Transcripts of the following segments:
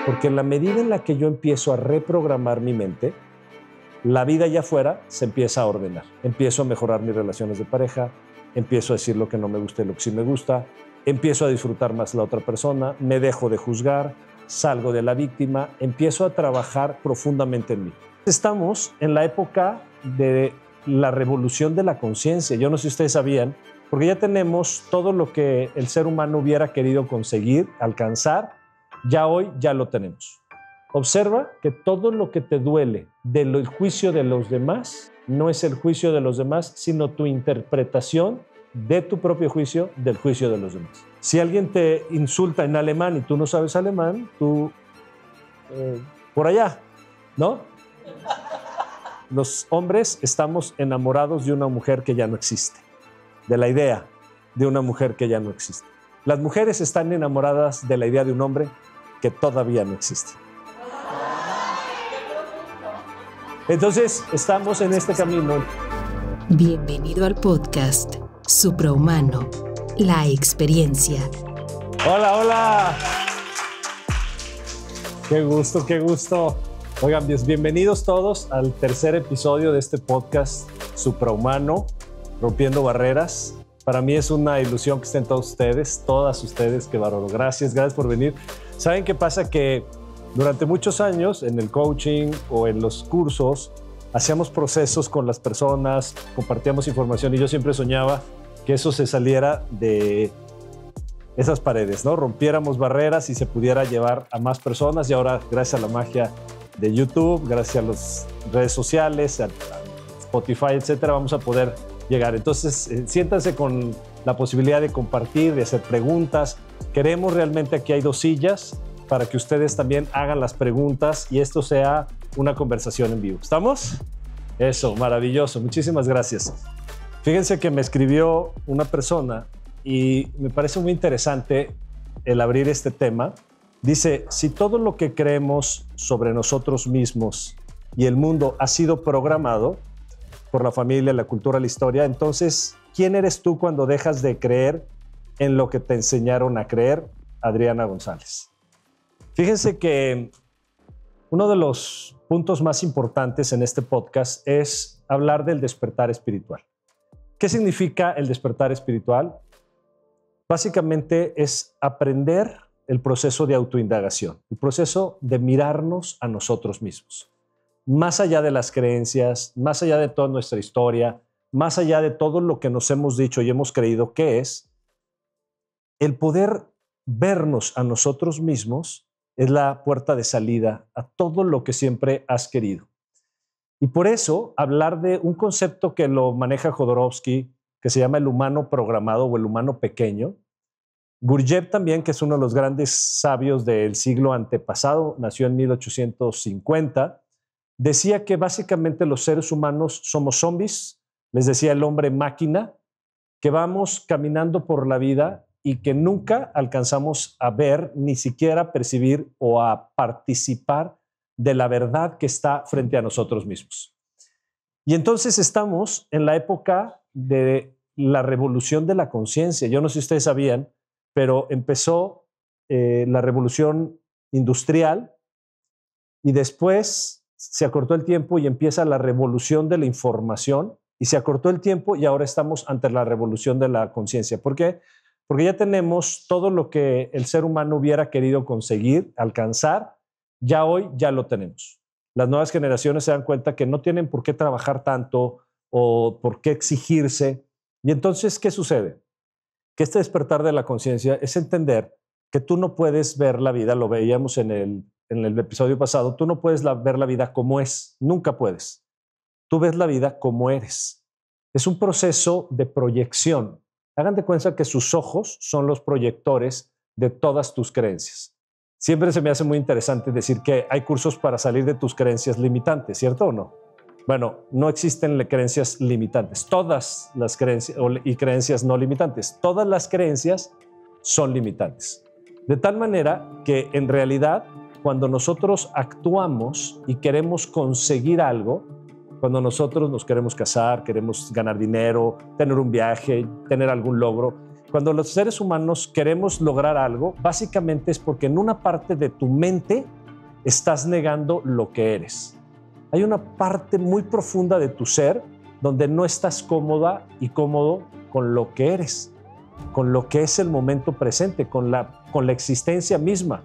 Porque en la medida en la que yo empiezo a reprogramar mi mente, la vida allá afuera se empieza a ordenar. Empiezo a mejorar mis relaciones de pareja, empiezo a decir lo que no me gusta y lo que sí me gusta, empiezo a disfrutar más la otra persona, me dejo de juzgar, salgo de la víctima, empiezo a trabajar profundamente en mí. Estamos en la época de la revolución de la conciencia. Yo no sé si ustedes sabían, porque ya tenemos todo lo que el ser humano hubiera querido conseguir, alcanzar, ya hoy ya lo tenemos. Observa que todo lo que te duele del juicio de los demás no es el juicio de los demás, sino tu interpretación de tu propio juicio del juicio de los demás. Si alguien te insulta en alemán y tú no sabes alemán, tú por allá, ¿no? Los hombres estamos enamorados de una mujer que ya no existe, de la idea de una mujer que ya no existe. Las mujeres están enamoradas de la idea de un hombre que todavía no existe. Entonces, estamos en este camino. Bienvenido al podcast Suprahumano, la experiencia. Hola, hola. Qué gusto, qué gusto. Oigan, bienvenidos todos al tercer episodio de este podcast Suprahumano, Rompiendo Barreras. Para mí es una ilusión que estén todos ustedes, todas ustedes. Qué bárbaro. Gracias por venir. ¿Saben qué pasa? Que durante muchos años en el coaching o en los cursos hacíamos procesos con las personas, compartíamos información y yo siempre soñaba que eso se saliera de esas paredes, ¿no? Rompiéramos barreras y se pudiera llevar a más personas. Y ahora, gracias a la magia de YouTube, gracias a las redes sociales, a Spotify, etcétera, vamos a poder llegar. Entonces, siéntanse con la posibilidad de compartir, de hacer preguntas. Queremos realmente, aquí hay 2 sillas para que ustedes también hagan las preguntas y esto sea una conversación en vivo. ¿Estamos? Eso, maravilloso. Muchísimas gracias. Fíjense que me escribió una persona y me parece muy interesante el abrir este tema. Dice, si todo lo que creemos sobre nosotros mismos y el mundo ha sido programado por la familia, la cultura, la historia, entonces, ¿quién eres tú cuando dejas de creer en lo que te enseñaron a creer? Adriana González. Fíjense que uno de los puntos más importantes en este podcast es hablar del despertar espiritual. ¿Qué significa el despertar espiritual? Básicamente es aprender el proceso de autoindagación, el proceso de mirarnos a nosotros mismos. Más allá de las creencias, más allá de toda nuestra historia, más allá de todo lo que nos hemos dicho y hemos creído que es, el poder vernos a nosotros mismos es la puerta de salida a todo lo que siempre has querido. Y por eso hablar de un concepto que lo maneja Jodorowsky, que se llama el humano programado o el humano pequeño. Gurdjieff también, que es uno de los grandes sabios del siglo antepasado, nació en 1850, decía que básicamente los seres humanos somos zombies, les decía el hombre máquina, que vamos caminando por la vida y que nunca alcanzamos a ver, ni siquiera percibir o a participar de la verdad que está frente a nosotros mismos. Y entonces estamos en la época de la revolución de la conciencia. Yo no sé si ustedes sabían, pero empezó la revolución industrial y después se acortó el tiempo y empieza la revolución de la información y se acortó el tiempo y ahora estamos ante la revolución de la conciencia. ¿Por qué? Porque ya tenemos todo lo que el ser humano hubiera querido conseguir, alcanzar, ya hoy ya lo tenemos. Las nuevas generaciones se dan cuenta que no tienen por qué trabajar tanto o por qué exigirse. Y entonces, ¿qué sucede? Que este despertar de la conciencia es entender que tú no puedes ver la vida, lo veíamos en el episodio pasado, tú no puedes ver la vida como es, nunca puedes. Tú ves la vida como eres. Es un proceso de proyección. Hagan de cuenta que sus ojos son los proyectores de todas tus creencias. Siempre se me hace muy interesante decir que hay cursos para salir de tus creencias limitantes, ¿cierto o no? Bueno, no existen creencias limitantes. Todas las creencias y creencias no limitantes, todas las creencias son limitantes. De tal manera que en realidad, cuando nosotros actuamos y queremos conseguir algo, cuando nosotros nos queremos casar, queremos ganar dinero, tener un viaje, tener algún logro, Cuando los seres humanos queremos lograr algo, básicamente es porque en una parte de tu mente estás negando lo que eres. Hay una parte muy profunda de tu ser donde no estás cómoda y cómodo con lo que eres, con lo que es el momento presente, con la existencia misma.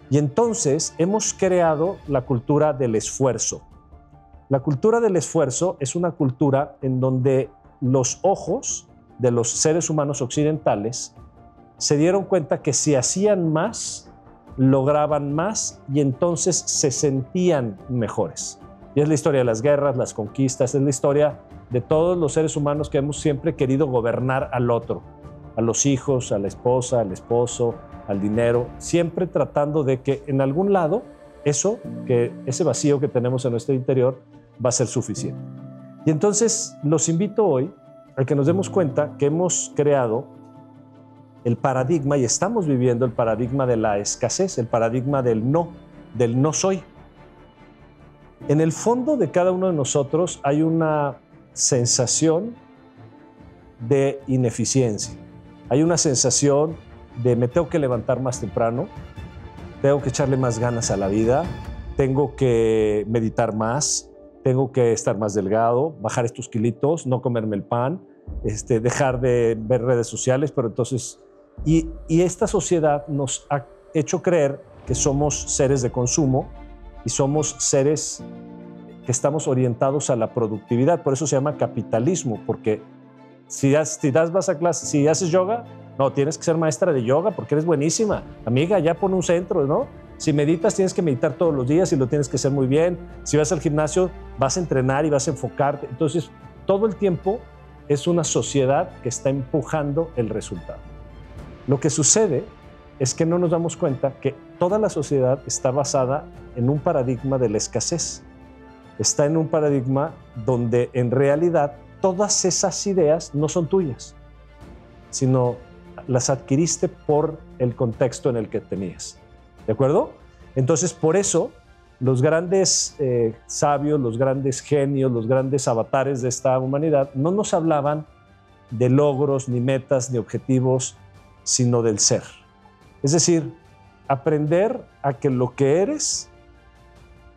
Y entonces hemos creado la cultura del esfuerzo. La cultura del esfuerzo es una cultura en donde los ojos de los seres humanos occidentales se dieron cuenta que si hacían más, lograban más y entonces se sentían mejores. Y es la historia de las guerras, las conquistas, es la historia de todos los seres humanos que hemos siempre querido gobernar al otro, a los hijos, a la esposa, al esposo, al dinero, siempre tratando de que en algún lado ese vacío que tenemos en nuestro interior va a ser suficiente. Y entonces los invito hoy a que nos demos cuenta que hemos creado el paradigma y estamos viviendo el paradigma de la escasez, el paradigma del no soy. En el fondo de cada uno de nosotros hay una sensación de ineficiencia. Hay una sensación de me tengo que levantar más temprano, tengo que echarle más ganas a la vida, tengo que meditar más, tengo que estar más delgado, bajar estos kilitos, no comerme el pan, dejar de ver redes sociales, pero entonces... Y esta sociedad nos ha hecho creer que somos seres de consumo y somos seres que estamos orientados a la productividad. Por eso se llama capitalismo, porque si vas a clase, si haces yoga, no, tienes que ser maestra de yoga porque eres buenísima. Amiga, ya pon un centro, ¿no? Si meditas, tienes que meditar todos los días y lo tienes que hacer muy bien. Si vas al gimnasio, vas a entrenar y vas a enfocarte. Entonces, todo el tiempo es una sociedad que está empujando el resultado. Lo que sucede es que no nos damos cuenta que toda la sociedad está basada en un paradigma de la escasez. Está en un paradigma donde en realidad todas esas ideas no son tuyas, sino las adquiriste por el contexto en el que tenías. ¿De acuerdo? Entonces, por eso, los grandes sabios, los grandes genios, los grandes avatares de esta humanidad no nos hablaban de logros, ni metas, ni objetivos, sino del ser. Es decir, aprender a que lo que eres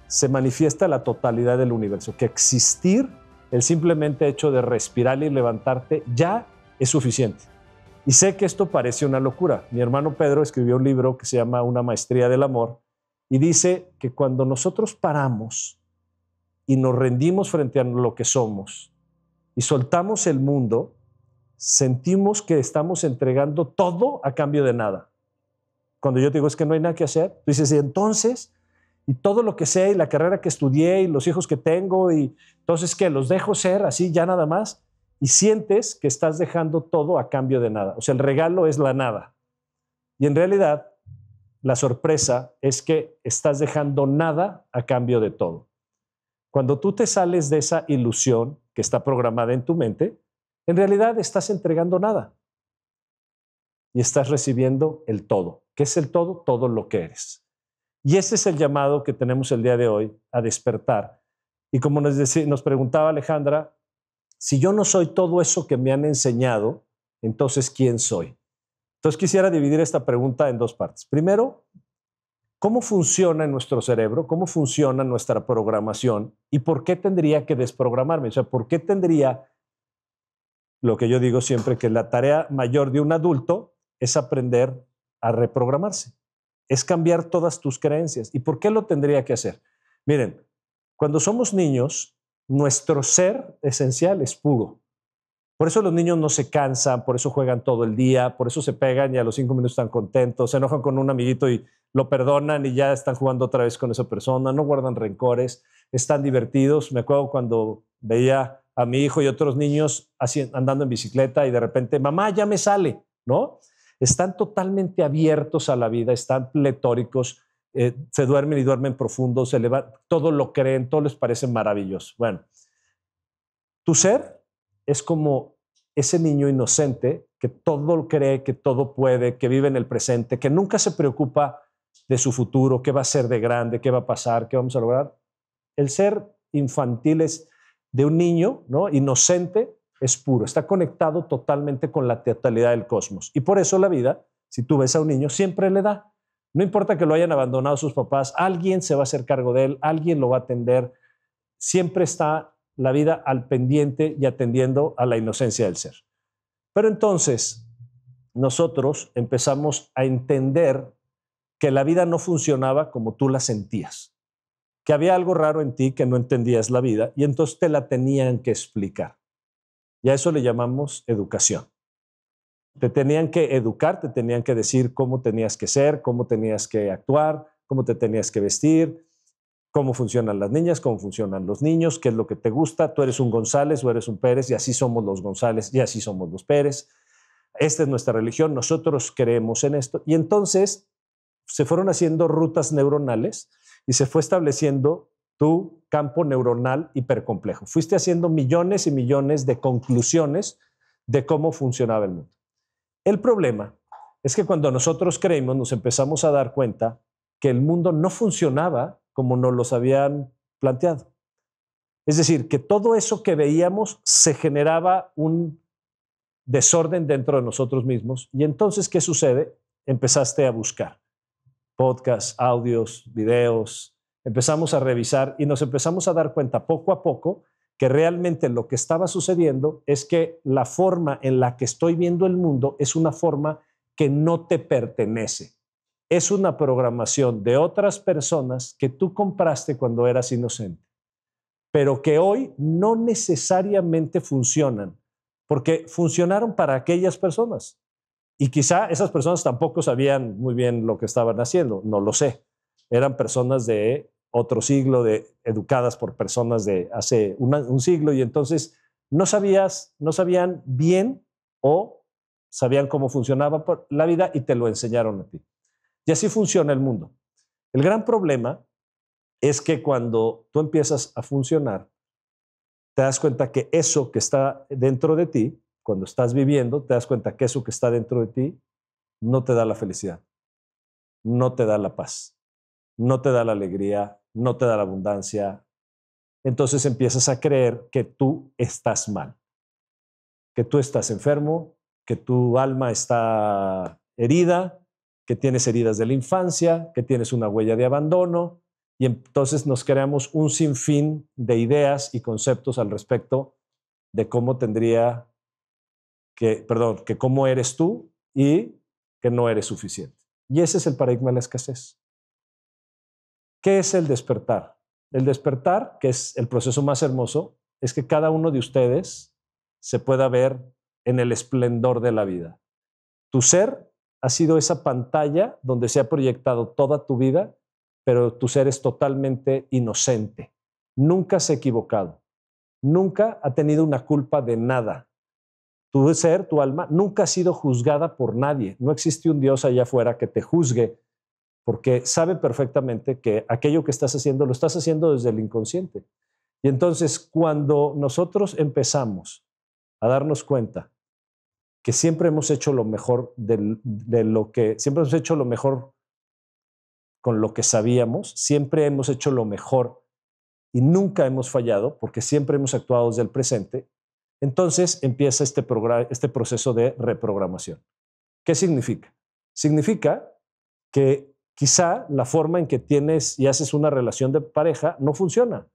se manifiesta en la totalidad del universo, que existir, el simplemente hecho de respirar y levantarte, ya es suficiente. Y sé que esto parece una locura. Mi hermano Pedro escribió un libro que se llama Una maestría del amor y dice que cuando nosotros paramos y nos rendimos frente a lo que somos y soltamos el mundo, sentimos que estamos entregando todo a cambio de nada. Cuando yo te digo es que no hay nada que hacer, tú dices, y entonces, y todo lo que sé, y la carrera que estudié, y los hijos que tengo, y entonces, ¿qué? ¿Los dejo ser así ya nada más? Y sientes que estás dejando todo a cambio de nada. O sea, el regalo es la nada. Y en realidad, la sorpresa es que estás dejando nada a cambio de todo. Cuando tú te sales de esa ilusión que está programada en tu mente, en realidad estás entregando nada. Y estás recibiendo el todo. ¿Qué es el todo? Todo lo que eres. Y ese es el llamado que tenemos el día de hoy a despertar. Y como nos preguntaba Alejandra, si yo no soy todo eso que me han enseñado, entonces, ¿quién soy? Entonces, quisiera dividir esta pregunta en dos partes. Primero, ¿cómo funciona en nuestro cerebro? ¿Cómo funciona nuestra programación? ¿Y por qué tendría que desprogramarme? O sea, ¿por qué tendría, lo que yo digo siempre, que la tarea mayor de un adulto es aprender a reprogramarse? Es cambiar todas tus creencias. ¿Y por qué lo tendría que hacer? Miren, cuando somos niños, nuestro ser esencial es puro. Por eso los niños no se cansan, por eso juegan todo el día, por eso se pegan y a los 5 minutos están contentos, se enojan con un amiguito y lo perdonan y ya están jugando otra vez con esa persona, no guardan rencores, están divertidos. Me acuerdo cuando veía a mi hijo y otros niños andando en bicicleta y de repente, mamá, ya me sale, ¿no? Están totalmente abiertos a la vida, están pletóricos, se duermen y duermen profundo, se levantan, todo lo creen, todo les parece maravilloso. Bueno, tu ser es como ese niño inocente que todo cree, que todo puede, que vive en el presente, que nunca se preocupa de su futuro, qué va a ser de grande, qué va a pasar, qué vamos a lograr. El ser infantil es de un niño, ¿no? Inocente, es puro, está conectado totalmente con la totalidad del cosmos. Y por eso la vida, si tú ves a un niño, siempre le da. No importa que lo hayan abandonado sus papás, alguien se va a hacer cargo de él, alguien lo va a atender. Siempre está la vida al pendiente y atendiendo a la inocencia del ser. Pero entonces nosotros empezamos a entender que la vida no funcionaba como tú la sentías, que había algo raro en ti, que no entendías la vida y entonces te la tenían que explicar. Y a eso le llamamos educación. Te tenían que educar, te tenían que decir cómo tenías que ser, cómo tenías que actuar, cómo te tenías que vestir, cómo funcionan las niñas, cómo funcionan los niños, qué es lo que te gusta. Tú eres un González o eres un Pérez y así somos los González y así somos los Pérez. Esta es nuestra religión, nosotros creemos en esto. Y entonces se fueron haciendo rutas neuronales y se fue estableciendo tu campo neuronal hipercomplejo. Fuiste haciendo millones y millones de conclusiones de cómo funcionaba el mundo. El problema es que cuando nosotros creímos, nos empezamos a dar cuenta que el mundo no funcionaba como nos los habían planteado. Es decir, que todo eso que veíamos se generaba un desorden dentro de nosotros mismos. Y entonces, ¿qué sucede? Empezaste a buscar podcasts, audios, videos, empezamos a revisar y nos empezamos a dar cuenta poco a poco que realmente lo que estaba sucediendo es que la forma en la que estoy viendo el mundo es una forma que no te pertenece. Es una programación de otras personas que tú compraste cuando eras inocente, pero que hoy no necesariamente funcionan, porque funcionaron para aquellas personas. Y quizá esas personas tampoco sabían muy bien lo que estaban haciendo, no lo sé. Eran personas de otro siglo, educadas por personas de hace un siglo, y entonces no sabían bien o sabían cómo funcionaba la vida y te lo enseñaron a ti. Y así funciona el mundo. El gran problema es que cuando tú empiezas a funcionar, te das cuenta que eso que está dentro de ti, cuando estás viviendo, te das cuenta que eso que está dentro de ti no te da la felicidad, no te da la paz, no te da la alegría, no te da la abundancia. Entonces empiezas a creer que tú estás mal, que tú estás enfermo, que tu alma está herida, que tienes heridas de la infancia, que tienes una huella de abandono, y entonces nos creamos un sinfín de ideas y conceptos al respecto de cómo que cómo eres tú y que no eres suficiente. Y ese es el paradigma de la escasez. ¿Qué es el despertar? El despertar, que es el proceso más hermoso, es que cada uno de ustedes se pueda ver en el esplendor de la vida. Tu ser ha sido esa pantalla donde se ha proyectado toda tu vida, pero tu ser es totalmente inocente. Nunca se ha equivocado. Nunca ha tenido una culpa de nada. Tu ser, tu alma, nunca ha sido juzgada por nadie. No existe un Dios allá afuera que te juzgue, porque sabe perfectamente que aquello que estás haciendo lo estás haciendo desde el inconsciente. Y entonces, cuando nosotros empezamos a darnos cuenta que siempre hemos hecho lo mejor siempre hemos hecho lo mejor con lo que sabíamos, siempre hemos hecho lo mejor y nunca hemos fallado, porque siempre hemos actuado desde el presente, entonces empieza este proceso de reprogramación. ¿Qué significa? Significa que quizá la forma en que tienes y haces una relación de pareja no funciona,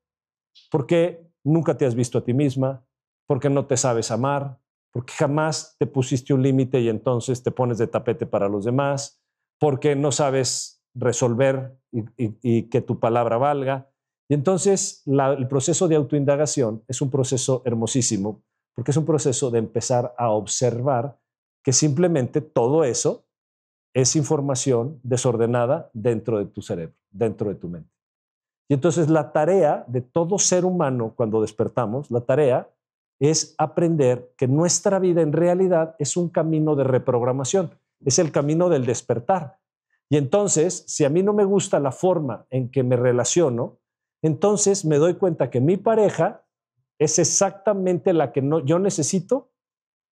porque nunca te has visto a ti misma, porque no te sabes amar, porque jamás te pusiste un límite y entonces te pones de tapete para los demás, porque no sabes resolver y que tu palabra valga. Y entonces el proceso de autoindagación es un proceso hermosísimo, porque es un proceso de empezar a observar que simplemente todo eso es información desordenada dentro de tu cerebro, dentro de tu mente. Y entonces la tarea de todo ser humano cuando despertamos, la tarea es aprender que nuestra vida en realidad es un camino de reprogramación, es el camino del despertar. Y entonces, si a mí no me gusta la forma en que me relaciono, entonces me doy cuenta que mi pareja es exactamente la que yo necesito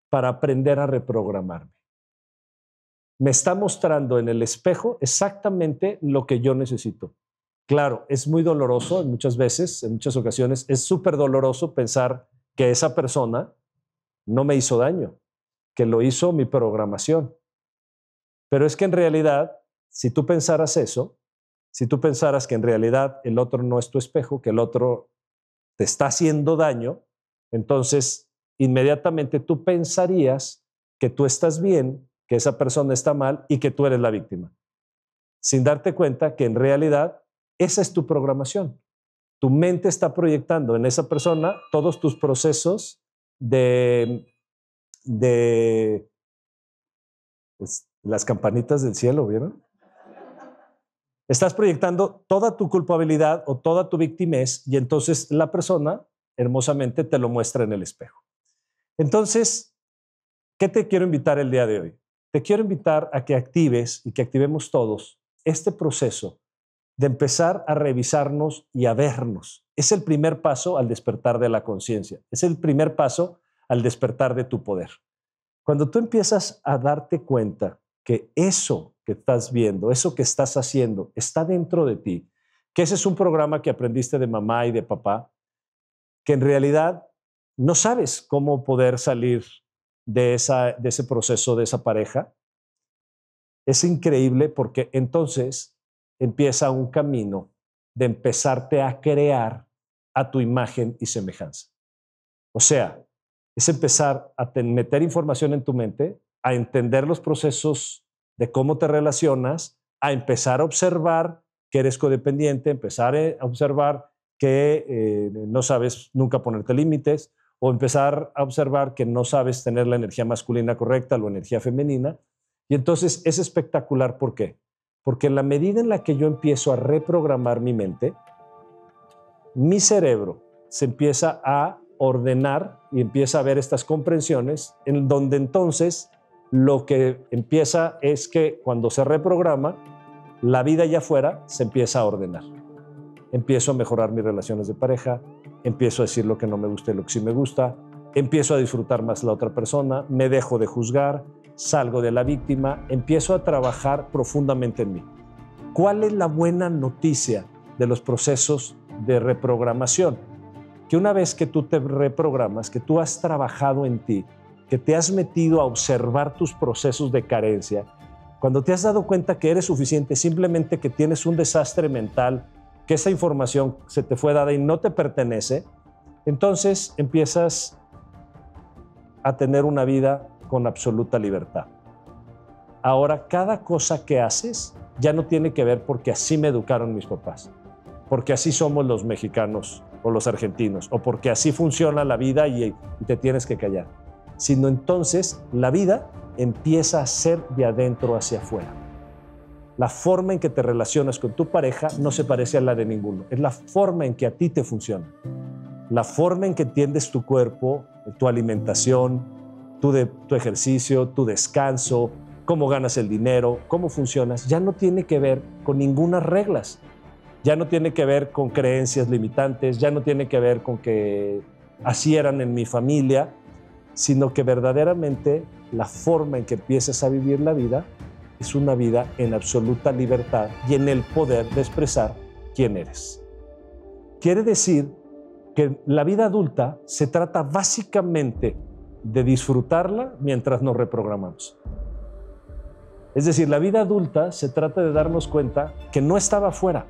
para aprender a reprogramarme. Me está mostrando en el espejo exactamente lo que yo necesito. Claro, es muy doloroso muchas veces, en muchas ocasiones, es súper doloroso pensar que esa persona no me hizo daño, que lo hizo mi programación. Pero es que en realidad, si tú pensaras eso, si tú pensaras que en realidad el otro no es tu espejo, que el otro te está haciendo daño, entonces inmediatamente tú pensarías que tú estás bien, que esa persona está mal y que tú eres la víctima, sin darte cuenta que en realidad esa es tu programación. Tu mente está proyectando en esa persona todos tus procesos pues, las campanitas del cielo, ¿vieron? Estás proyectando toda tu culpabilidad o toda tu victimez y entonces la persona hermosamente te lo muestra en el espejo. Entonces, ¿qué te quiero invitar el día de hoy? Te quiero invitar a que actives y que activemos todos este proceso de empezar a revisarnos y a vernos. Es el primer paso al despertar de la conciencia. Es el primer paso al despertar de tu poder. Cuando tú empiezas a darte cuenta que eso que estás viendo, eso que estás haciendo, está dentro de ti, que ese es un programa que aprendiste de mamá y de papá, que en realidad no sabes cómo poder salir de ese proceso, de esa pareja, es increíble porque entonces empieza un camino de empezarte a crear a tu imagen y semejanza. O sea, es empezar a meter información en tu mente, a entender los procesos de cómo te relacionas, a empezar a observar que eres codependiente, empezar a observar que no sabes nunca ponerte límites, o empezar a observar que no sabes tener la energía masculina correcta, la energía femenina. Y entonces es espectacular. ¿Por qué? Porque en la medida en la que yo empiezo a reprogramar mi mente, mi cerebro se empieza a ordenar y empieza a ver estas comprensiones en donde entonces lo que empieza es que cuando se reprograma, la vida allá afuera se empieza a ordenar. Empiezo a mejorar mis relaciones de pareja, empiezo a decir lo que no me gusta y lo que sí me gusta, empiezo a disfrutar más la otra persona, me dejo de juzgar, salgo de la víctima, empiezo a trabajar profundamente en mí. ¿Cuál es la buena noticia de los procesos de reprogramación? Que una vez que tú te reprogramas, que tú has trabajado en ti, que te has metido a observar tus procesos de carencia, cuando te has dado cuenta que eres suficiente, simplemente que tienes un desastre mental, que esa información se te fue dada y no te pertenece, entonces empiezas a tener una vida con absoluta libertad. Ahora, cada cosa que haces ya no tiene que ver porque así me educaron mis papás, porque así somos los mexicanos o los argentinos, o porque así funciona la vida y te tienes que callar, sino entonces la vida empieza a ser de adentro hacia afuera. La forma en que te relacionas con tu pareja no se parece a la de ninguno. Es la forma en que a ti te funciona. La forma en que entiendes tu cuerpo, tu alimentación, tu ejercicio, tu descanso, cómo ganas el dinero, cómo funcionas, ya no tiene que ver con ninguna reglas. Ya no tiene que ver con creencias limitantes, ya no tiene que ver con que así eran en mi familia, sino que verdaderamente la forma en que empiezas a vivir la vida es una vida en absoluta libertad y en el poder de expresar quién eres. Quiere decir que la vida adulta se trata básicamente de disfrutarla mientras nos reprogramamos. Es decir, la vida adulta se trata de darnos cuenta que no estaba afuera,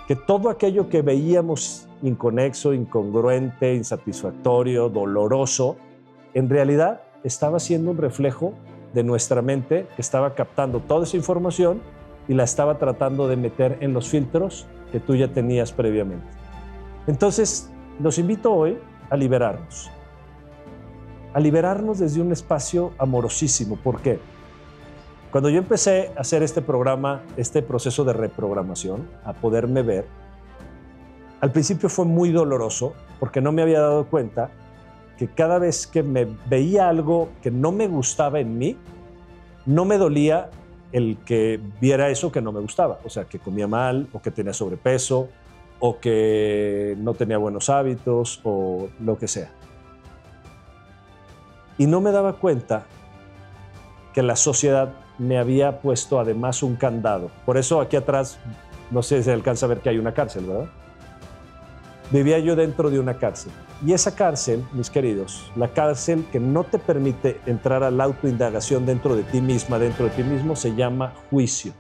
que todo aquello que veíamos inconexo, incongruente, insatisfactorio, doloroso, en realidad estaba siendo un reflejo de nuestra mente que estaba captando toda esa información y la estaba tratando de meter en los filtros que tú ya tenías previamente. Entonces, los invito hoy a liberarnos desde un espacio amorosísimo. ¿Por qué? Cuando yo empecé a hacer este programa, este proceso de reprogramación, a poderme ver, al principio fue muy doloroso porque no me había dado cuenta que cada vez que me veía algo que no me gustaba en mí, no me dolía el que viera eso que no me gustaba. O sea, que comía mal, o que tenía sobrepeso, o que no tenía buenos hábitos, o lo que sea. Y no me daba cuenta que la sociedad me había puesto además un candado. Por eso aquí atrás, no sé si se alcanza a ver que hay una cárcel, ¿verdad? Vivía yo dentro de una cárcel. Y esa cárcel, mis queridos, la cárcel que no te permite entrar a la autoindagación dentro de ti misma, dentro de ti mismo, se llama juicio.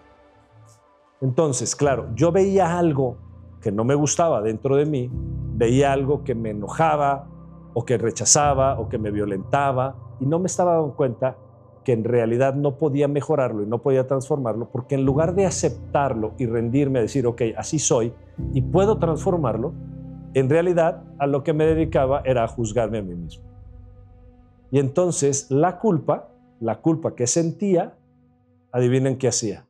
Entonces, claro, yo veía algo que no me gustaba dentro de mí, veía algo que me enojaba o que rechazaba o que me violentaba y no me estaba dando cuenta que en realidad no podía mejorarlo y no podía transformarlo, porque en lugar de aceptarlo y rendirme a decir, ok, así soy y puedo transformarlo, en realidad a lo que me dedicaba era a juzgarme a mí mismo. Y entonces la culpa que sentía, adivinen qué hacía,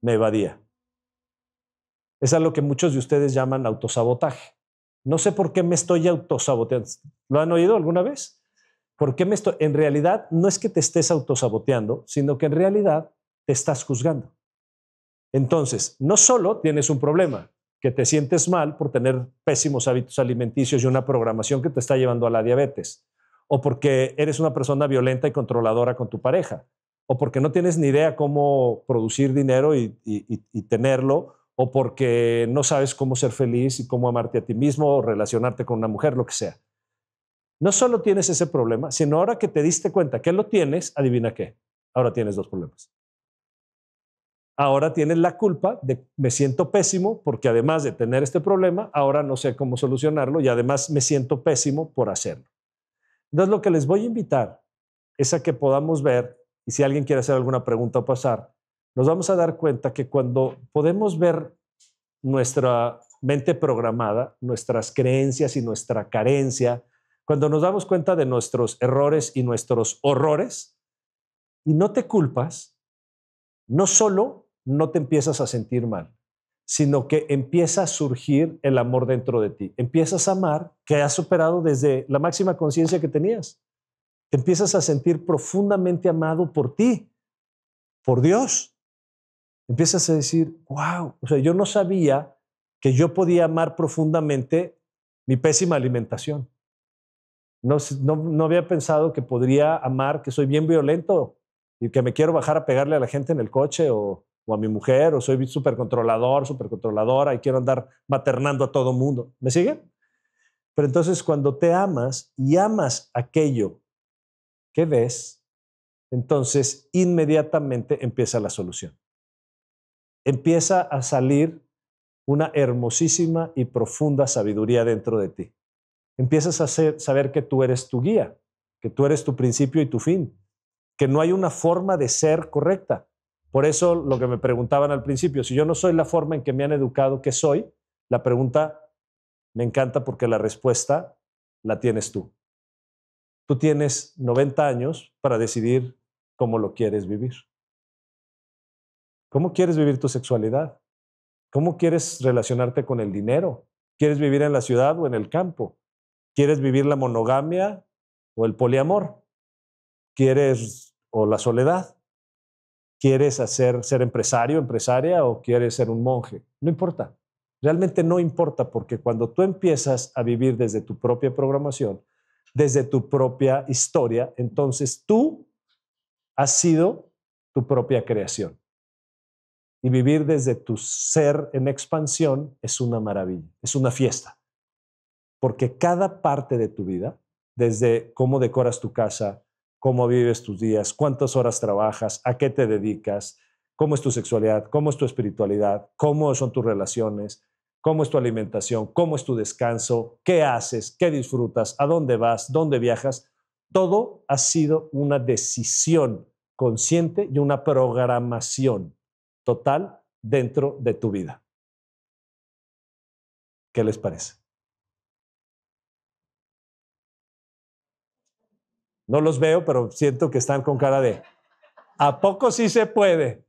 me evadía. Es algo que muchos de ustedes llaman autosabotaje. No sé por qué me estoy autosaboteando. ¿Lo han oído alguna vez? ¿Por qué En realidad no es que te estés autosaboteando, sino que en realidad te estás juzgando. Entonces, no solo tienes un problema, que te sientes mal por tener pésimos hábitos alimenticios y una programación que te está llevando a la diabetes, o porque eres una persona violenta y controladora con tu pareja, o porque no tienes ni idea cómo producir dinero y tenerlo, o porque no sabes cómo ser feliz y cómo amarte a ti mismo o relacionarte con una mujer, lo que sea. No solo tienes ese problema, sino ahora que te diste cuenta que lo tienes, adivina qué, ahora tienes dos problemas. Ahora tienes la culpa de me siento pésimo porque además de tener este problema, ahora no sé cómo solucionarlo y además me siento pésimo por hacerlo. Entonces lo que les voy a invitar es a que podamos ver, y si alguien quiere hacer alguna pregunta o pasar, nos vamos a dar cuenta que cuando podemos ver nuestra mente programada, nuestras creencias y nuestra carencia, cuando nos damos cuenta de nuestros errores y nuestros horrores, y no te culpas, no solo no te empiezas a sentir mal, sino que empieza a surgir el amor dentro de ti. Empiezas a amar que has superado desde la máxima conciencia que tenías. Te empiezas a sentir profundamente amado por ti, por Dios. Empiezas a decir, wow, o sea, yo no sabía que yo podía amar profundamente mi pésima alimentación. No había pensado que podría amar que soy bien violento y que me quiero bajar a pegarle a la gente en el coche o a mi mujer, o soy súper controlador, súper controladora y quiero andar maternando a todo mundo. ¿Me siguen? Pero entonces cuando te amas y amas aquello que ves, entonces inmediatamente empieza la solución. Empieza a salir una hermosísima y profunda sabiduría dentro de ti. Empiezas a saber que tú eres tu guía, que tú eres tu principio y tu fin, que no hay una forma de ser correcta. Por eso lo que me preguntaban al principio, si yo no soy la forma en que me han educado que soy, la pregunta me encanta porque la respuesta la tienes tú. Tú tienes 90 años para decidir cómo lo quieres vivir. ¿Cómo quieres vivir tu sexualidad? ¿Cómo quieres relacionarte con el dinero? ¿Quieres vivir en la ciudad o en el campo? ¿Quieres vivir la monogamia o el poliamor? ¿Quieres o la soledad? ¿Quieres ser empresario, empresaria o quieres ser un monje? No importa. Realmente no importa, porque cuando tú empiezas a vivir desde tu propia programación, desde tu propia historia, entonces tú has sido tu propia creación. Y vivir desde tu ser en expansión es una maravilla, es una fiesta. Porque cada parte de tu vida, desde cómo decoras tu casa, cómo vives tus días, cuántas horas trabajas, a qué te dedicas, cómo es tu sexualidad, cómo es tu espiritualidad, cómo son tus relaciones, cómo es tu alimentación, cómo es tu descanso, qué haces, qué disfrutas, a dónde vas, dónde viajas, todo ha sido una decisión consciente y una programación total dentro de tu vida. ¿Qué les parece? No los veo, pero siento que están con cara de ¿a poco sí se puede?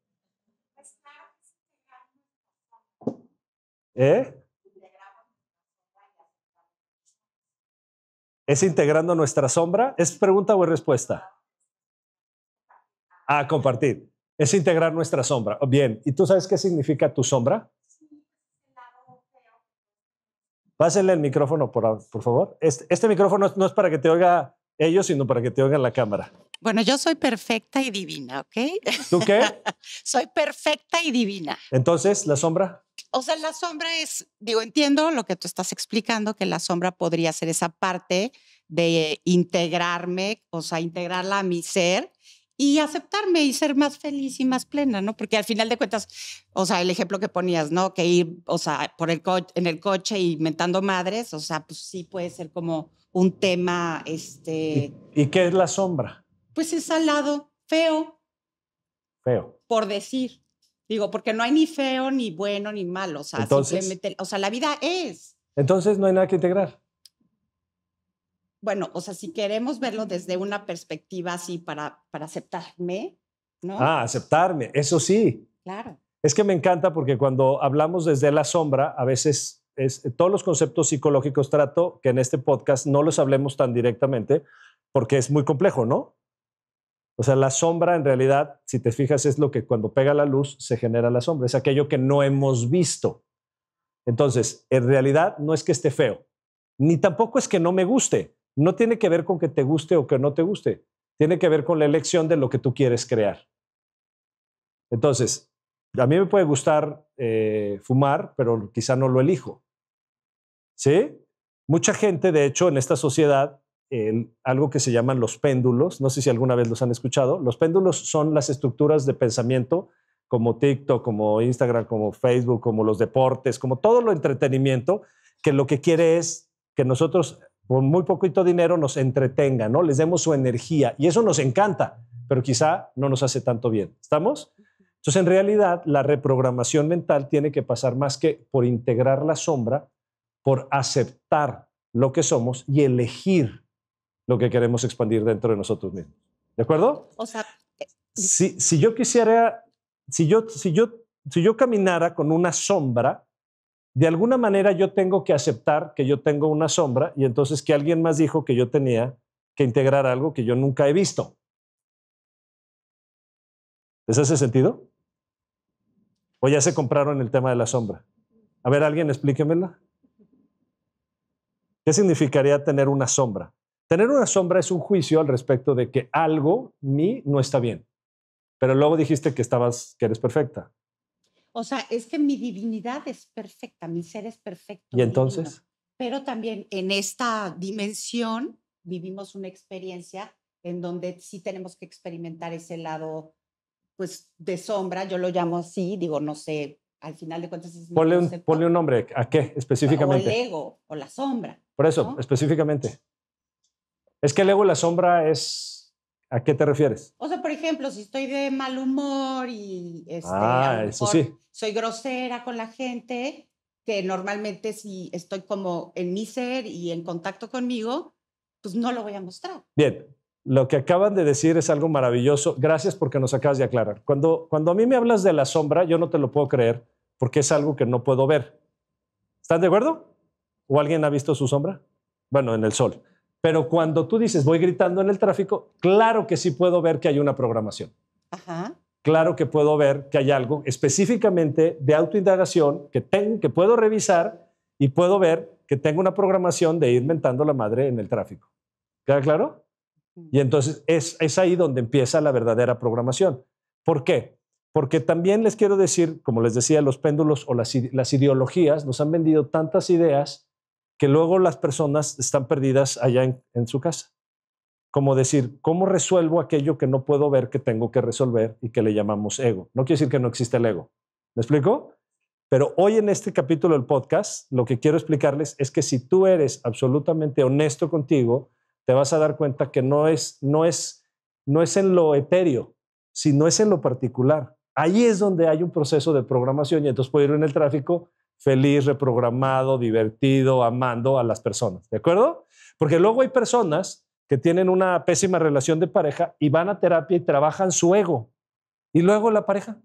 ¿Eh? ¿Es integrando nuestra sombra? ¿Es pregunta o es respuesta? Ah, compartir. Es integrar nuestra sombra. Bien, ¿y tú sabes qué significa tu sombra? Pásenle el micrófono, por favor. Este micrófono no es para que te oiga ellos, sino para que te oigan la cámara. Bueno, yo soy perfecta y divina, ¿ok? ¿Tú qué? Soy perfecta y divina. Entonces, ¿la sombra? O sea, la sombra es, digo, entiendo lo que tú estás explicando, que la sombra podría ser esa parte de integrarme, o sea, integrarla a mi ser y aceptarme y ser más feliz y más plena, ¿no? Porque al final de cuentas, o sea, el ejemplo que ponías, ¿no? Que ir, o sea, en el coche y mentando madres, o sea, pues sí puede ser como un tema, ¿Y qué es la sombra? pues es al lado feo, Feo. por decir. Digo, porque no hay ni feo, ni bueno, ni malo. O sea, Entonces, simplemente, o sea, la vida es. entonces no hay nada que integrar. Bueno, o sea, si queremos verlo desde una perspectiva así para aceptarme, ¿no? Ah, aceptarme, eso sí. Claro. Es que me encanta porque cuando hablamos desde la sombra, a veces todos los conceptos psicológicos trato que en este podcast no los hablemos tan directamente porque es muy complejo, ¿no? O sea, la sombra en realidad, si te fijas, es lo que cuando pega la luz se genera la sombra, es aquello que no hemos visto. Entonces, en realidad no es que esté feo, ni tampoco es que no me guste. No tiene que ver con que te guste o que no te guste. Tiene que ver con la elección de lo que tú quieres crear. Entonces, a mí me puede gustar fumar, pero quizá no lo elijo. ¿Sí? Mucha gente, de hecho, en esta sociedad, algo que se llaman los péndulos, no sé si alguna vez los han escuchado, los péndulos son las estructuras de pensamiento como TikTok, como Instagram, como Facebook, como los deportes, como todo lo entretenimiento, que lo que quiere es que nosotros, con muy poquito dinero, nos entretengan, ¿no? Les demos su energía y eso nos encanta, pero quizá no nos hace tanto bien. ¿Estamos? Entonces, en realidad, la reprogramación mental tiene que pasar más que por integrar la sombra, por aceptar lo que somos y elegir lo que queremos expandir dentro de nosotros mismos. ¿De acuerdo? O sea, Si yo quisiera, si yo caminara con una sombra, de alguna manera yo tengo que aceptar que yo tengo una sombra y entonces que alguien más dijo que yo tenía que integrar algo que yo nunca he visto. ¿Les hace sentido? ¿O ya se compraron el tema de la sombra? A ver, alguien explíquemela. ¿Qué significaría tener una sombra? Tener una sombra es un juicio al respecto de que algo mí no está bien. Pero luego dijiste que eres perfecta. o sea, es que mi divinidad es perfecta, mi ser es perfecto. ¿Y entonces? Divino. Pero también en esta dimensión vivimos una experiencia en donde sí tenemos que experimentar ese lado, pues, de sombra, yo lo llamo así, digo, no sé, al final de cuentas es mi concepto. Ponle un nombre. ¿A qué específicamente? O el ego, o la sombra. Por eso, ¿no? específicamente. Es que el ego y la sombra es... ¿A qué te refieres? O sea, por ejemplo, si estoy de mal humor y a lo eso mejor sí. soy grosera con la gente, que normalmente si estoy como en mi ser y en contacto conmigo, pues no lo voy a mostrar. Bien, lo que acaban de decir es algo maravilloso. Gracias porque nos acabas de aclarar. Cuando a mí me hablas de la sombra, yo no te lo puedo creer porque es algo que no puedo ver. ¿Están de acuerdo? ¿O alguien ha visto su sombra? Bueno, en el sol. Pero cuando tú dices, voy gritando en el tráfico, claro que sí puedo ver que hay una programación. Ajá. Claro que puedo ver que hay algo específicamente de autoindagación que puedo revisar y puedo ver que tengo una programación de ir mentando la madre en el tráfico. ¿Queda claro? Y entonces es ahí donde empieza la verdadera programación. ¿Por qué? Porque también les quiero decir, como les decía, los péndulos o las ideologías nos han vendido tantas ideas que luego las personas están perdidas allá en su casa. Como decir, ¿cómo resuelvo aquello que no puedo ver que tengo que resolver y que le llamamos ego? No quiere decir que no existe el ego. ¿Me explico? Pero hoy en este capítulo del podcast, lo que quiero explicarles es que si tú eres absolutamente honesto contigo, te vas a dar cuenta que no es en lo etéreo, sino es en lo particular. Ahí es donde hay un proceso de programación y entonces puedo ir en el tráfico feliz, reprogramado, divertido, amando a las personas. ¿De acuerdo? Porque luego hay personas que tienen una pésima relación de pareja y van a terapia y trabajan su ego. Y luego la pareja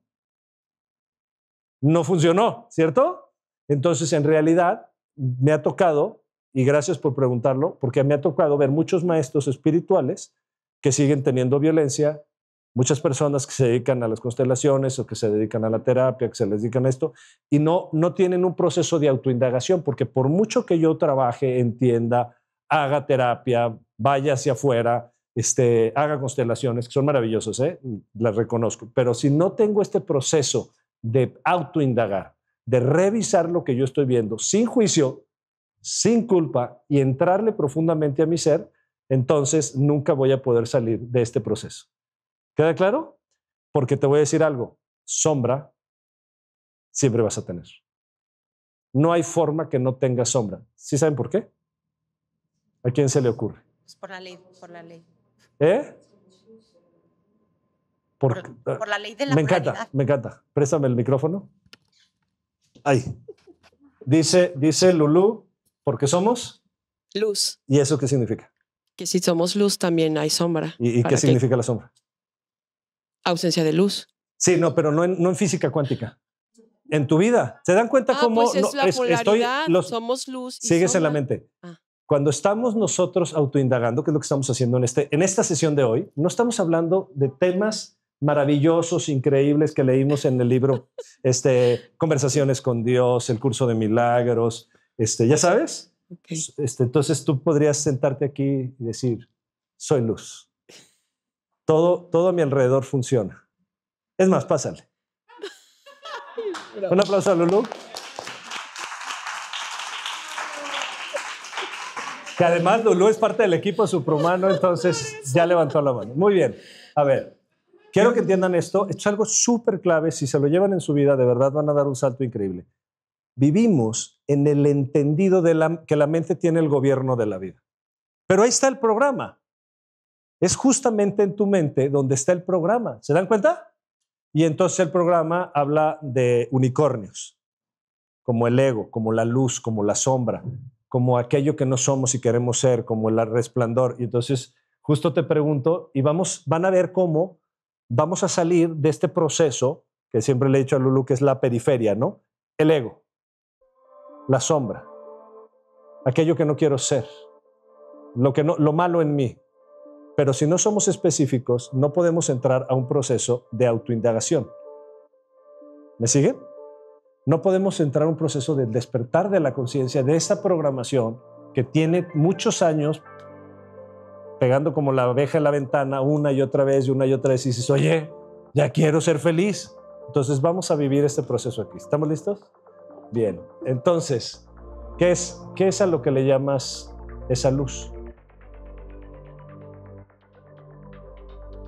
no funcionó, ¿cierto? Entonces, en realidad, me ha tocado, y gracias por preguntarlo, porque me ha tocado ver muchos maestros espirituales que siguen teniendo violencia, muchas personas que se dedican a las constelaciones o que se dedican a la terapia, que se les dedican a esto, y no tienen un proceso de autoindagación, porque por mucho que yo trabaje, entienda, haga terapia, vaya hacia afuera, haga constelaciones, que son maravillosas, las reconozco, pero si no tengo este proceso de autoindagar, de revisar lo que yo estoy viendo sin juicio, sin culpa y entrarle profundamente a mi ser, entonces nunca voy a poder salir de este proceso. ¿Queda claro? Porque te voy a decir algo, sombra siempre vas a tener. No hay forma que no tengas sombra. ¿Sí saben por qué? ¿A quién se le ocurre? Pues por la ley, por la ley. ¿Eh? Por la ley de la me polaridad. encanta, me encanta. Préstame el micrófono. Ahí. Dice Lulú, ¿por qué somos? Luz. ¿Y eso qué significa? Que si somos luz también hay sombra. ¿Y qué significa la sombra? Ausencia de luz. Sí, no, pero no en física cuántica. En tu vida. ¿Se dan cuenta cómo pues es la polaridad. Somos luz y sigues sombra. en la mente. Cuando estamos nosotros autoindagando, que es lo que estamos haciendo en esta sesión de hoy, no estamos hablando de temas maravillosos, increíbles que leímos en el libro Conversaciones con Dios, el curso de milagros, ya sabes. Okay. Entonces tú podrías sentarte aquí y decir, soy luz. Todo a mi alrededor funciona. Es más, pásale. Un aplauso a Lulú. Que además Lulú es parte del equipo suprahumano, entonces ya levantó la mano. Muy bien. A ver, quiero que entiendan esto. Esto es algo súper clave. Si se lo llevan en su vida, de verdad van a dar un salto increíble. Vivimos en el entendido que la mente tiene el gobierno de la vida. Pero ahí está el programa. Es justamente en tu mente donde está el programa. ¿Se dan cuenta? Y entonces el programa habla de unicornios, como el ego, como la luz, como la sombra, como aquello que no somos y queremos ser, como el resplandor. Y entonces justo te pregunto, y van a ver cómo vamos a salir de este proceso, que siempre le he dicho a Lulú que es la periferia, ¿no? El ego, la sombra, aquello que no quiero ser, lo malo en mí. Pero si no somos específicos, no podemos entrar a un proceso de autoindagación. ¿Me siguen? No podemos entrar a un proceso de despertar de la conciencia de esa programación que tiene muchos años pegando como la abeja en la ventana una y otra vez, y dices, oye, ya quiero ser feliz. Entonces vamos a vivir este proceso aquí. ¿Estamos listos? Bien. Entonces, ¿qué es a lo que le llamas esa luz?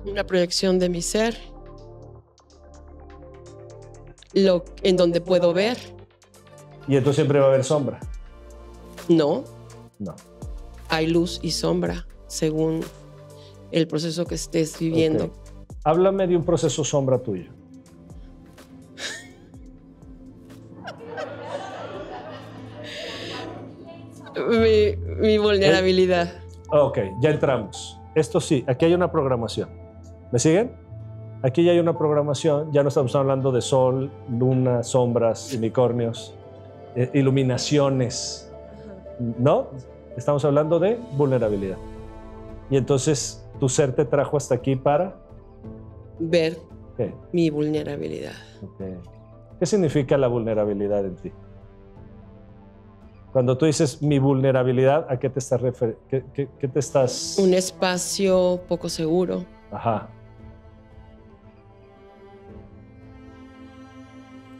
Una proyección de mi ser, en donde puedo ver. Y entonces siempre va a haber sombra. No. No. Hay luz y sombra, según el proceso que estés viviendo. Okay. Háblame de un proceso sombra tuyo. Mi vulnerabilidad. Ok, ya entramos. Esto sí, aquí hay una programación. ¿Me siguen? Aquí ya hay una programación, ya no estamos hablando de sol, luna, sombras, unicornios, iluminaciones, ¿no? Estamos hablando de vulnerabilidad. Y entonces tu ser te trajo hasta aquí para ver mi vulnerabilidad. Okay. ¿Qué significa la vulnerabilidad en ti? Cuando tú dices mi vulnerabilidad, ¿a qué te estás refiriendo? ¿Qué te estás...? Un espacio poco seguro. Ajá.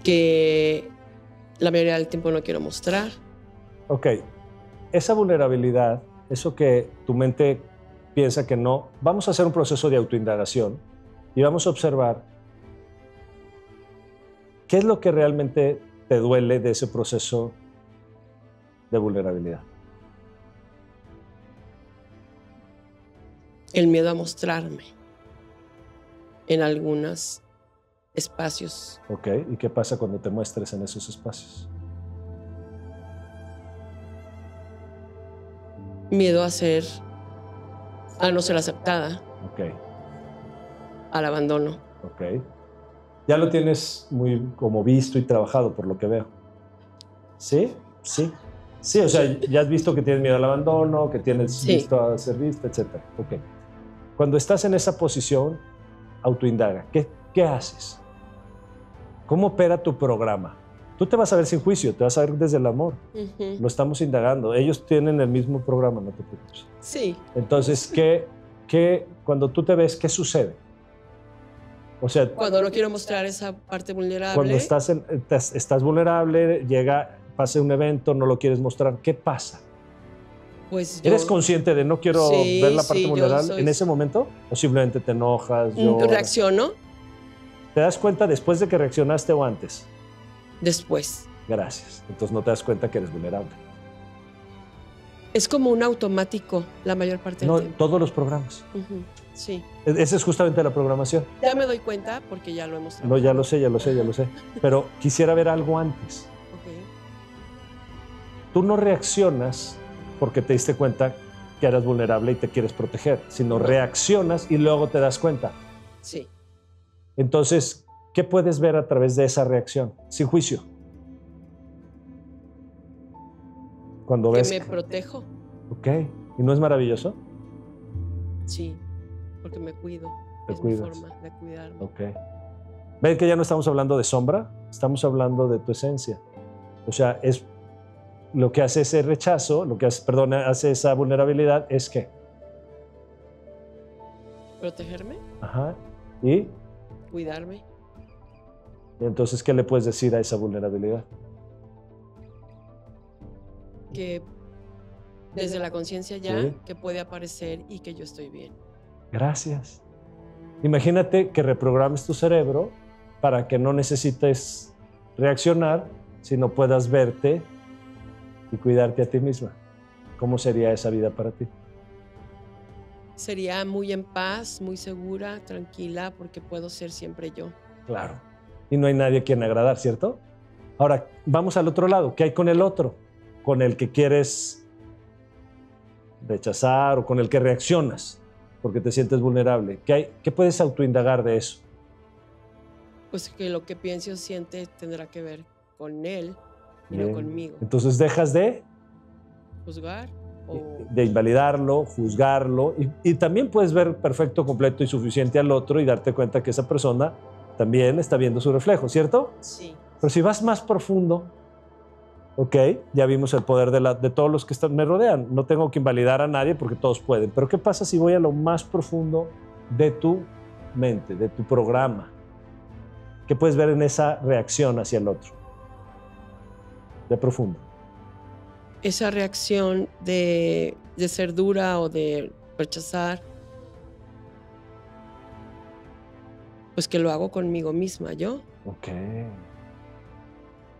Que la mayoría del tiempo no quiero mostrar. Ok. Esa vulnerabilidad, eso que tu mente piensa que no, vamos a hacer un proceso de autoindagación y vamos a observar qué es lo que realmente te duele de ese proceso de vulnerabilidad. El miedo a mostrarme en algunos espacios. Ok, ¿y qué pasa cuando te muestres en esos espacios? Miedo a no ser aceptada. Ok. Al abandono. Ok. Ya lo tienes muy como visto y trabajado por lo que veo. ¿Sí? Sí. Sí, o sea, ya has visto que tienes miedo al abandono, que tienes visto a ser vista, etc. Ok. Cuando estás en esa posición, autoindaga. ¿Qué haces? ¿Cómo opera tu programa? Tú te vas a ver sin juicio, te vas a ver desde el amor. Lo estamos indagando. Ellos tienen el mismo programa, no te preocupes. Sí. Entonces, ¿qué cuando tú te ves, ¿qué sucede? O sea, Cuando no quiero mostrar esa parte vulnerable. cuando estás vulnerable, pasa un evento, no lo quieres mostrar, ¿qué pasa? Pues ¿Eres consciente de no quiero ver la parte vulnerable en ese momento? ¿O simplemente te enojas? ¿Reacciono? ¿Te das cuenta después de que reaccionaste o antes? Después. Gracias. Entonces no te das cuenta que eres vulnerable. Es como un automático la mayor parte del tiempo. Todos los programas. Sí. Esa es justamente la programación. Ya me doy cuenta porque ya lo hemos trabajado. No, ya lo sé. Pero quisiera ver algo antes. Okay. Tú no reaccionas porque te diste cuenta que eras vulnerable y te quieres proteger, sino reaccionas y luego te das cuenta. Sí. Entonces, ¿qué puedes ver a través de esa reacción? Sin juicio. Cuando ves que me protejo. Ok. ¿Y no es maravilloso? Sí, porque me cuido. Te es cuidas. mi forma de cuidarme. Ok. ¿Ven que ya no estamos hablando de sombra? Estamos hablando de tu esencia. O sea, es lo que hace ese rechazo, hace esa vulnerabilidad es que protegerme. Ajá. ¿Y? Cuidarme. ¿Y entonces qué le puedes decir a esa vulnerabilidad? Que desde la conciencia ya, que puede aparecer y que yo estoy bien. Gracias. Imagínate que reprogrames tu cerebro para que no necesites reaccionar, sino puedas verte y cuidarte a ti misma. ¿Cómo sería esa vida para ti? Sería muy en paz, muy segura, tranquila, porque puedo ser siempre yo. Claro. Y no hay nadie a quien agradar, ¿cierto? Ahora, vamos al otro lado. ¿Qué hay con el otro? Con el que quieres rechazar o con el que reaccionas porque te sientes vulnerable. ¿Qué puedes autoindagar de eso? Pues que lo que piense o siente tendrá que ver con él y Bien. no conmigo. Entonces dejas de juzgar de invalidarlo, juzgarlo y también puedes ver perfecto, completo y suficiente al otro y darte cuenta que esa persona también está viendo su reflejo, ¿cierto? Sí. Pero si vas más profundo, ok, ya vimos el poder de todos los que me rodean. No tengo que invalidar a nadie porque todos pueden. Pero ¿qué pasa si voy a lo más profundo de tu mente, de tu programa? ¿Qué puedes ver en esa reacción hacia el otro? De profundo. Esa reacción de ser dura o de rechazar, pues que lo hago conmigo misma, yo. Ok.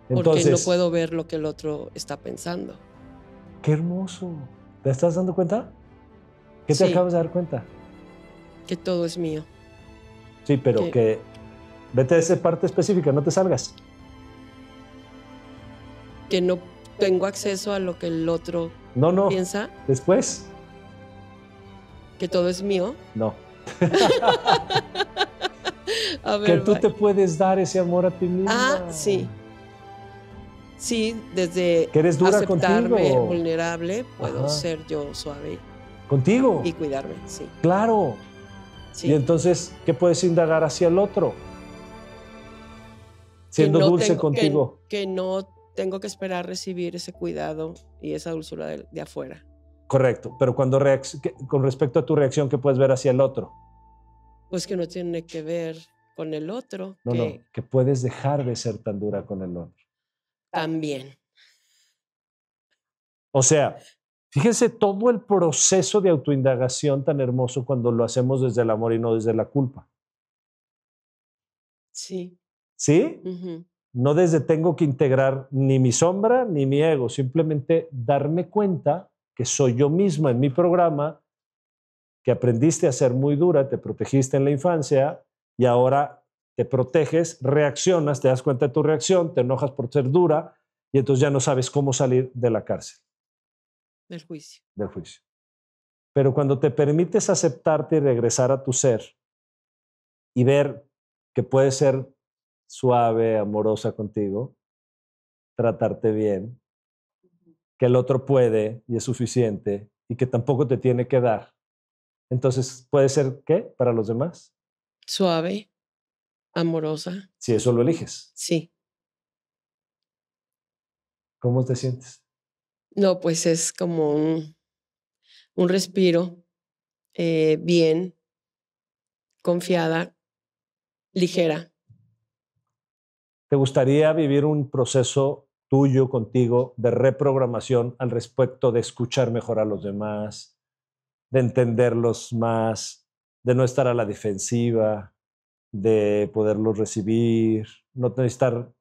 Entonces, porque no puedo ver lo que el otro está pensando. ¡Qué hermoso! ¿Te estás dando cuenta? ¿Qué te acabas de dar cuenta? Que todo es mío. Sí, pero que vete a esa parte específica, no te salgas. Que no tengo acceso a lo que el otro piensa. Después. Que todo es mío. No. A ver, que tú te puedes dar ese amor a ti misma. Ah, sí. Sí, desde que eres dura aceptarme contigo. Vulnerable, puedo ser yo suave. Contigo. Y cuidarme, sí. Claro. Sí. Y entonces, ¿qué puedes indagar hacia el otro? Siendo dulce contigo. Que no tengo que esperar recibir ese cuidado y esa dulzura de afuera. Correcto, pero cuando con respecto a tu reacción, ¿qué puedes ver hacia el otro? Pues que no tiene que ver con el otro. No, que puedes dejar de ser tan dura con el otro. También. O sea, fíjense todo el proceso de autoindagación tan hermoso cuando lo hacemos desde el amor y no desde la culpa. Sí. ¿Sí? No desde tengo que integrar ni mi sombra ni mi ego, simplemente darme cuenta que soy yo misma en mi programa, que aprendiste a ser muy dura, te protegiste en la infancia y ahora te proteges, reaccionas, te das cuenta de tu reacción, te enojas por ser dura y entonces ya no sabes cómo salir de la cárcel. Del juicio. Del juicio. Pero cuando te permites aceptarte y regresar a tu ser y ver que puedes ser suave, amorosa contigo, tratarte bien, que el otro puede y es suficiente y que tampoco te tiene que dar. Entonces, ¿puede ser qué para los demás? Suave, amorosa. Si eso lo eliges. Sí. ¿Cómo te sientes? No, pues es como un respiro bien, confiada, ligera. ¿Te gustaría vivir un proceso tuyo contigo de reprogramación al respecto de escuchar mejor a los demás, de entenderlos más, de no estar a la defensiva, de poderlos recibir, no necesitar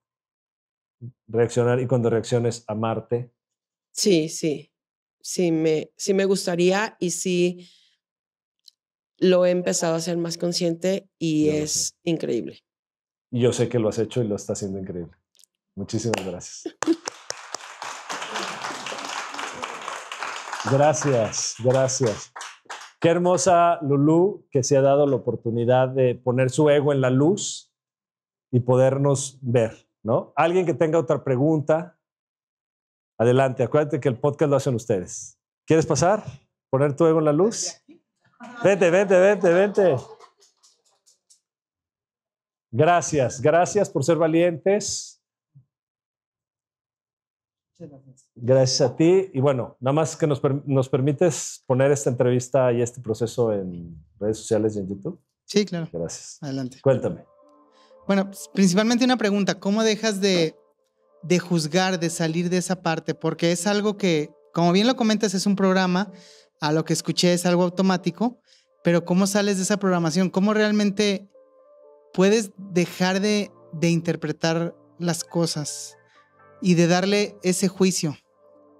reaccionar y cuando reacciones amarte? Sí, sí. Sí me gustaría y sí lo he empezado a ser más consciente y Yo lo sé. es increíble. Y yo sé que lo has hecho y lo está haciendo increíble. Muchísimas gracias. Gracias, gracias. Qué hermosa Lulú que se ha dado la oportunidad de poner su ego en la luz y podernos ver, ¿no? Alguien que tenga otra pregunta, adelante. Acuérdate que el podcast lo hacen ustedes. ¿Quieres pasar? ¿Poner tu ego en la luz? Vente, vente, vente, vente. Gracias, gracias por ser valientes. Gracias a ti. Y bueno, nada más que nos permites poner esta entrevista y este proceso en redes sociales y en YouTube. Sí, claro. Gracias. Adelante. Cuéntame. Bueno, principalmente una pregunta. ¿Cómo dejas de juzgar, de salir de esa parte? Porque es algo que, como bien lo comentas, es un programa. A lo que escuché es algo automático. Pero ¿cómo sales de esa programación? ¿Cómo realmente puedes dejar de interpretar las cosas y de darle ese juicio?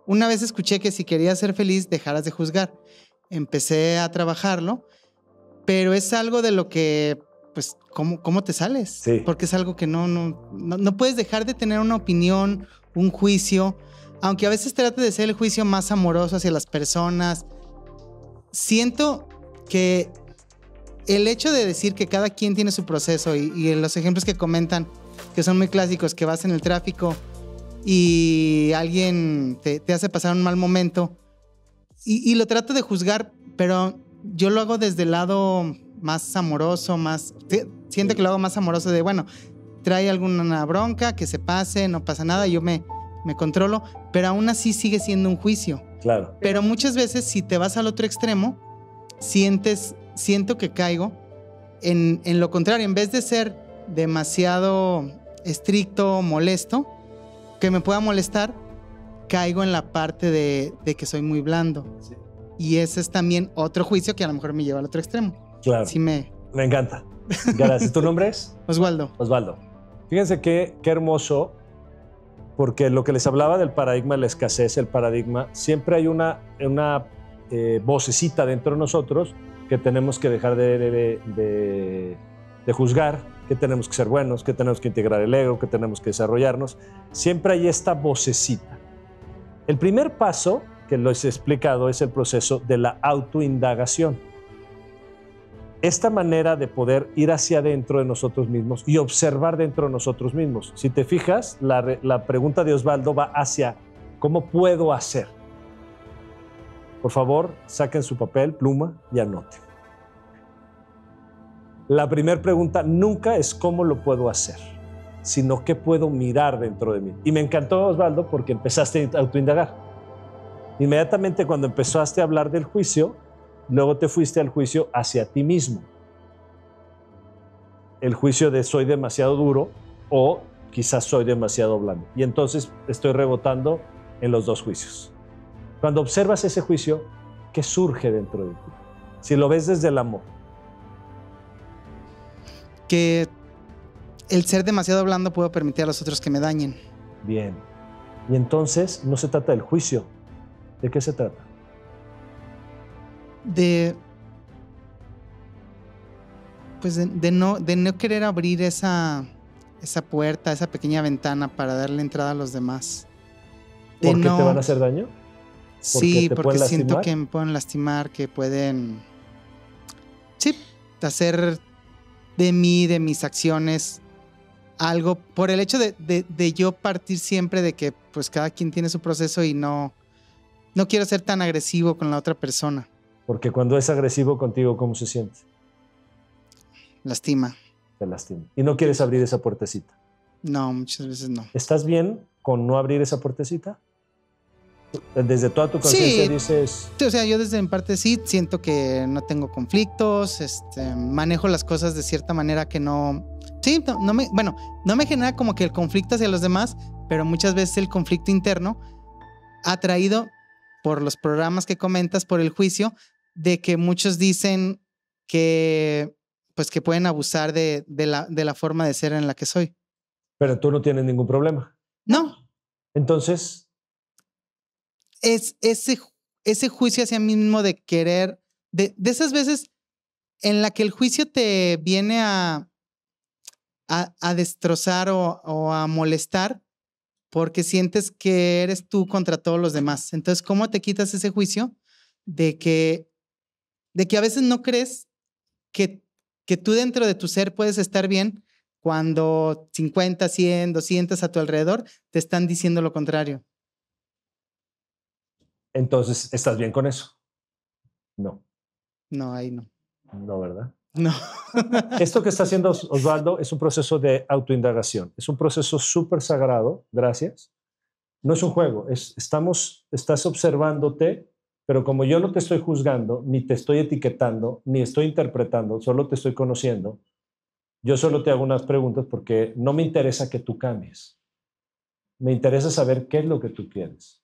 Una vez escuché que si querías ser feliz, dejaras de juzgar. Empecé a trabajarlo, pero es algo de lo que, pues, ¿cómo te sales? Sí. Porque es algo que no puedes dejar de tener una opinión, un juicio, aunque a veces trate de ser el juicio más amoroso hacia las personas. Siento que el hecho de decir que cada quien tiene su proceso y en los ejemplos que comentan, que son muy clásicos, que vas en el tráfico y alguien te hace pasar un mal momento y lo trato de juzgar, pero yo lo hago desde el lado más amoroso, siento que lo hago más amoroso de, bueno, trae alguna bronca, que se pase, no pasa nada, yo me controlo, pero aún así sigue siendo un juicio. Claro. Pero muchas veces si te vas al otro extremo, siento que caigo en lo contrario, en vez de ser demasiado estricto, molesto, que me pueda molestar, caigo en la parte de que soy muy blando. Sí. Y ese es también otro juicio que a lo mejor me lleva al otro extremo. Claro. Sí me encanta. Gracias. ¿Tu nombre es? Osvaldo. Osvaldo. Fíjense qué hermoso, porque lo que les hablaba del paradigma de la escasez, el paradigma, siempre hay una vocecita dentro de nosotros que tenemos que dejar de juzgar, que tenemos que ser buenos, que tenemos que integrar el ego, que tenemos que desarrollarnos. Siempre hay esta vocecita. El primer paso que les he explicado es el proceso de la autoindagación. Esta manera de poder ir hacia adentro de nosotros mismos y observar dentro de nosotros mismos. Si te fijas, la pregunta de Osvaldo va hacia ¿cómo puedo hacer? Por favor, saquen su papel, pluma y anoten. La primera pregunta nunca es ¿cómo lo puedo hacer?, sino ¿qué puedo mirar dentro de mí? Y me encantó, Osvaldo, porque empezaste a autoindagar. Inmediatamente cuando empezaste a hablar del juicio, luego te fuiste al juicio hacia ti mismo. El juicio de soy demasiado duro o quizás soy demasiado blando. Y entonces estoy rebotando en los dos juicios. Cuando observas ese juicio, ¿qué surge dentro de ti? Si lo ves desde el amor. Que el ser demasiado blando puedo permitir a los otros que me dañen. Bien. Y entonces no se trata del juicio. ¿De qué se trata? De no querer abrir esa puerta, esa pequeña ventana para darle entrada a los demás. ¿Por qué te van a hacer daño? Sí, porque siento que me pueden lastimar, que pueden hacer de mí, de mis acciones, algo por el hecho de yo partir siempre de que pues cada quien tiene su proceso y no quiero ser tan agresivo con la otra persona. Porque cuando es agresivo contigo, ¿cómo se siente? Lastima. Te lastima. ¿Y no quieres abrir esa puertecita? No, muchas veces no. ¿Estás bien con no abrir esa puertecita? Desde toda tu conciencia Sí. dices... Sí, o sea, yo desde en parte sí siento que no tengo conflictos, manejo las cosas de cierta manera que no... Sí, no me genera como que el conflicto hacia los demás, pero muchas veces el conflicto interno ha traído por los programas que comentas, por el juicio, de que muchos dicen que pues que pueden abusar de la forma de ser en la que soy. Pero tú no tienes ningún problema. No, Entonces, es ese juicio hacia mí mismo de querer, de esas veces en la que el juicio te viene a destrozar o a molestar porque sientes que eres tú contra todos los demás. Entonces, ¿cómo te quitas ese juicio de que a veces no crees que tú dentro de tu ser puedes estar bien cuando 50, 100, 200 a tu alrededor te están diciendo lo contrario? entonces, ¿estás bien con eso? No, No, ahí no. no, ¿verdad? No. Esto que está haciendo Osvaldo es un proceso de autoindagación. Es un proceso súper sagrado, gracias. No es un juego, estás observándote, pero como yo no te estoy juzgando, ni te estoy etiquetando, ni estoy interpretando, solo te estoy conociendo, yo solo te hago unas preguntas porque no me interesa que tú cambies. Me interesa saber qué es lo que tú quieres.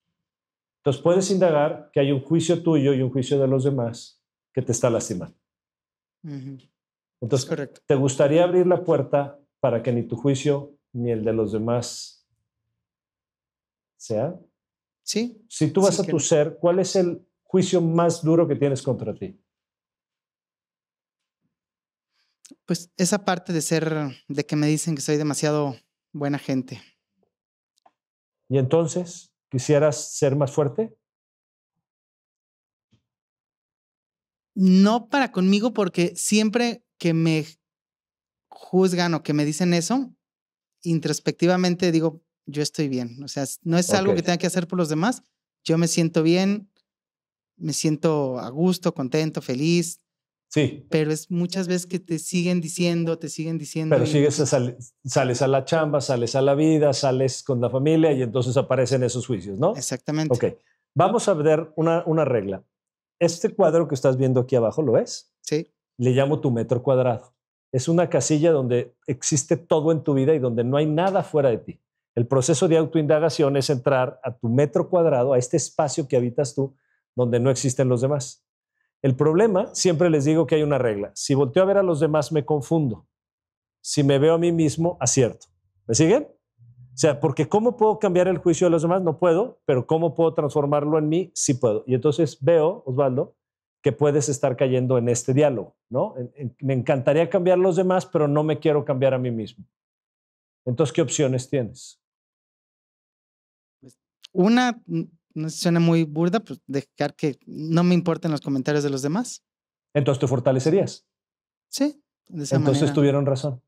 Entonces puedes indagar que hay un juicio tuyo y un juicio de los demás que te está lastimando. Uh-huh. Entonces, Es correcto. ¿te gustaría abrir la puerta para que ni tu juicio ni el de los demás sea? Sí. Si tú vas Sí, a tu ser, ¿cuál es el juicio más duro que tienes contra ti? Pues esa parte de que me dicen que soy demasiado buena gente. Y entonces, ¿quisieras ser más fuerte? No para conmigo, porque siempre que me juzgan o que me dicen eso, introspectivamente digo, yo estoy bien. O sea, no es algo que tenga que hacer por los demás. Yo me siento bien, me siento a gusto, contento, feliz. Sí. Pero es muchas veces que te siguen diciendo. Pero sales a la chamba, sales a la vida, sales con la familia y entonces aparecen esos juicios, ¿no? Exactamente. Ok. Vamos a ver una regla. Este cuadro que estás viendo aquí abajo, ¿lo ves? Sí. Le llamo tu metro cuadrado. Es una casilla donde existe todo en tu vida y donde no hay nada fuera de ti. El proceso de autoindagación es entrar a tu metro cuadrado, a este espacio que habitas tú, donde no existen los demás. El problema, siempre les digo que hay una regla. Si volteo a ver a los demás, me confundo. Si me veo a mí mismo, acierto. ¿Me siguen? O sea, porque ¿cómo puedo cambiar el juicio de los demás? No puedo, pero ¿cómo puedo transformarlo en mí? Sí puedo. Y entonces veo, Osvaldo, que puedes estar cayendo en este diálogo, ¿no? Me encantaría cambiar a los demás, pero no me quiero cambiar a mí mismo. Entonces, ¿qué opciones tienes? Una, no suena muy burda, pues dejar que no me importen los comentarios de los demás. Entonces te fortalecerías. Sí, de esa Entonces manera. tuvieron razón.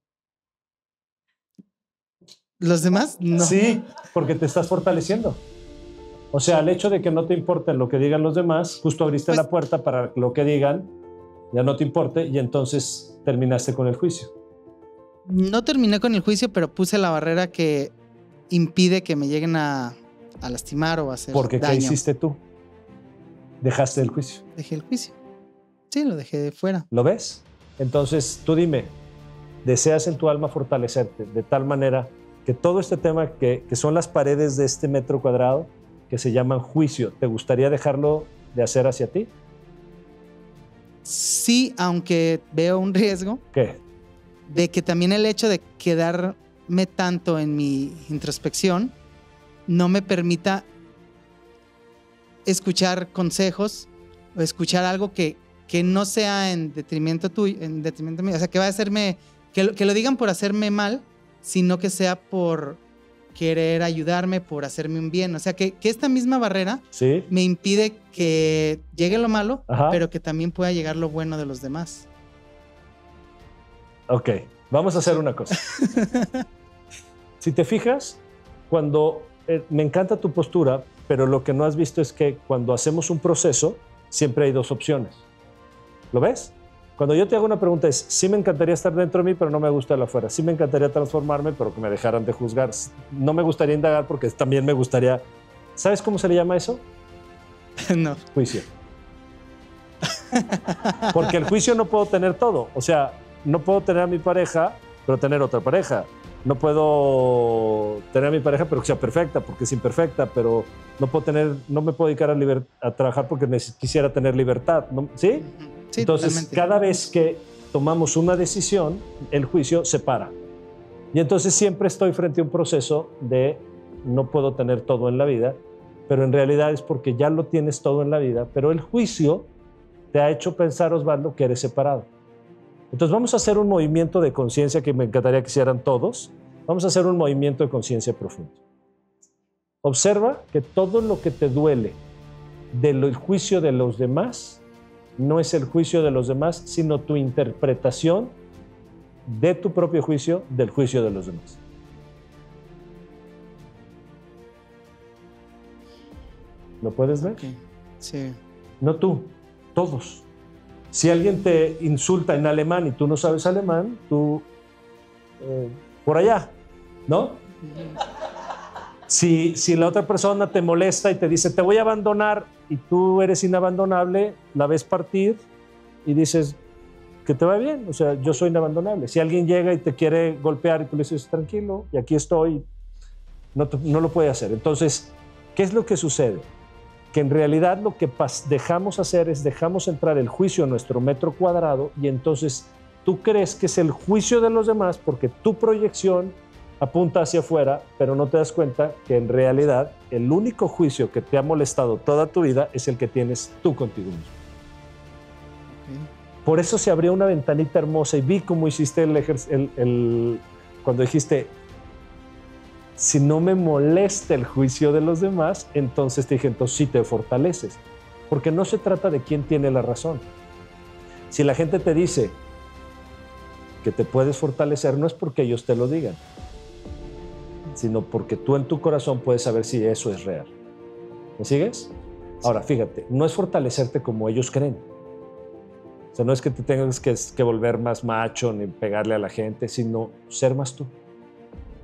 ¿Los demás? No. Sí, porque te estás fortaleciendo. O sea, el hecho de que no te importe lo que digan los demás, justo abriste la puerta para lo que digan, ya no te importe y entonces terminaste con el juicio. No terminé con el juicio, pero puse la barrera que impide que me lleguen a lastimar o a hacer Porque daño. ¿qué hiciste tú? Dejaste el juicio. Dejé el juicio. Sí, lo dejé de fuera. ¿Lo ves? Entonces, tú dime, ¿deseas en tu alma fortalecerte de tal manera que todo este tema que son las paredes de este metro cuadrado, que se llaman juicio, ¿te gustaría dejarlo de hacer hacia ti? Sí, aunque veo un riesgo. ¿Qué? De que también el hecho de quedarme tanto en mi introspección no me permita escuchar consejos o escuchar algo que no sea en detrimento tuyo, en detrimento mío. O sea, que va a hacerme, que lo digan por hacerme mal, sino que sea por querer ayudarme, por hacerme un bien. O sea, que esta misma barrera ¿Sí? me impide que llegue lo malo, Ajá. pero que también pueda llegar lo bueno de los demás. Ok, vamos a hacer una cosa. Si te fijas, cuando me encanta tu postura, pero lo que no has visto es que cuando hacemos un proceso, siempre hay dos opciones. ¿Lo ves? Cuando yo te hago una pregunta es, sí me encantaría estar dentro de mí, pero no me gusta el afuera. Sí me encantaría transformarme, pero que me dejaran de juzgar. No me gustaría indagar porque también me gustaría... ¿Sabes cómo se le llama eso? No. Juicio. Porque el juicio no puedo tener todo. O sea, no puedo tener a mi pareja, pero tener otra pareja. No puedo tener a mi pareja, pero que sea perfecta, porque es imperfecta, pero no me puedo dedicar a trabajar porque quisiera tener libertad, ¿no? ¿Sí? Sí, Entonces, totalmente. cada vez que tomamos una decisión, el juicio se para. Y entonces siempre estoy frente a un proceso de no puedo tener todo en la vida, pero en realidad es porque ya lo tienes todo en la vida, pero el juicio te ha hecho pensar, Osvaldo, que eres separado. Entonces vamos a hacer un movimiento de conciencia que me encantaría que hicieran todos. Vamos a hacer un movimiento de conciencia profundo. Observa que todo lo que te duele del juicio de los demás no es el juicio de los demás, sino tu interpretación de tu propio juicio del juicio de los demás. ¿Lo puedes ver? Okay. Sí. No tú, todos. Si alguien te insulta en alemán y tú no sabes alemán, tú por allá, ¿no? Si la otra persona te molesta y te dice te voy a abandonar y tú eres inabandonable, la ves partir y dices que te va bien, o sea, yo soy inabandonable. Si alguien llega y te quiere golpear y tú le dices tranquilo y aquí estoy, no lo puede hacer. Entonces, ¿qué es lo que sucede? Que en realidad lo que dejamos hacer es dejamos entrar el juicio a nuestro metro cuadrado y entonces tú crees que es el juicio de los demás porque tu proyección apunta hacia afuera, pero no te das cuenta que en realidad el único juicio que te ha molestado toda tu vida es el que tienes tú contigo mismo. Okay. Por eso se abrió una ventanita hermosa y vi cómo hiciste cuando dijiste si no me molesta el juicio de los demás, entonces te dije, entonces sí te fortaleces. Porque no se trata de quién tiene la razón. Si la gente te dice que te puedes fortalecer, no es porque ellos te lo digan, sino porque tú en tu corazón puedes saber si eso es real. ¿Me sigues? Ahora, fíjate, no es fortalecerte como ellos creen. O sea, no es que te tengas que volver más macho ni pegarle a la gente, sino ser más tú.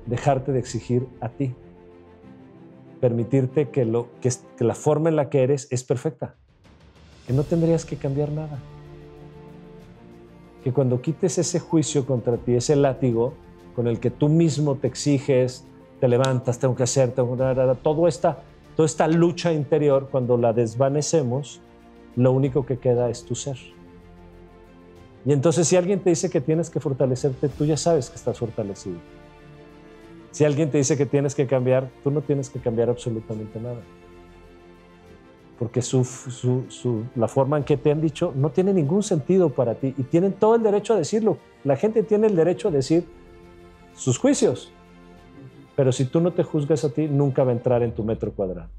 Dejarte de exigir a ti. Permitirte que la forma en la que eres es perfecta. Que no tendrías que cambiar nada. Que cuando quites ese juicio contra ti, ese látigo con el que tú mismo te exiges, te levantas, tengo que hacer, toda esta lucha interior, cuando la desvanecemos, lo único que queda es tu ser. Y entonces si alguien te dice que tienes que fortalecerte, tú ya sabes que estás fortalecido. Si alguien te dice que tienes que cambiar, tú no tienes que cambiar absolutamente nada. Porque la forma en que te han dicho no tiene ningún sentido para ti y tienen todo el derecho a decirlo. La gente tiene el derecho a decir sus juicios. Pero si tú no te juzgas a ti, nunca va a entrar en tu metro cuadrado.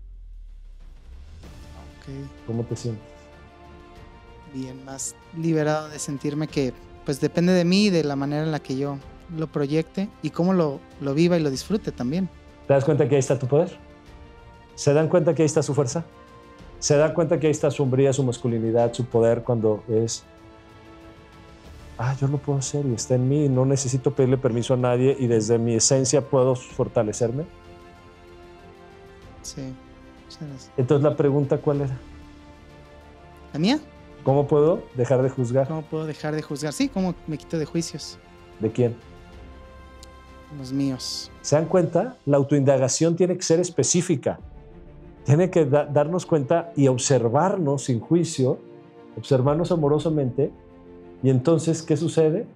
Okay. ¿Cómo te sientes? Bien, más liberado de sentirme que pues depende de mí y de la manera en la que yo lo proyecte y cómo lo viva y lo disfrute también. ¿Te das cuenta que ahí está tu poder? ¿Se dan cuenta que ahí está su fuerza? ¿Se dan cuenta que ahí está su hombría, su masculinidad, su poder cuando es yo lo puedo hacer y está en mí y no necesito pedirle permiso a nadie y desde mi esencia puedo fortalecerme? Sí. Entonces la pregunta, ¿cuál era? ¿La mía? ¿Cómo puedo dejar de juzgar? ¿Cómo puedo dejar de juzgar? Sí, ¿cómo me quito de juicios? ¿De quién? Los míos. ¿Se dan cuenta? La autoindagación tiene que ser específica. Tiene que darnos cuenta y observarnos sin juicio, observarnos amorosamente. Y entonces, ¿qué sucede?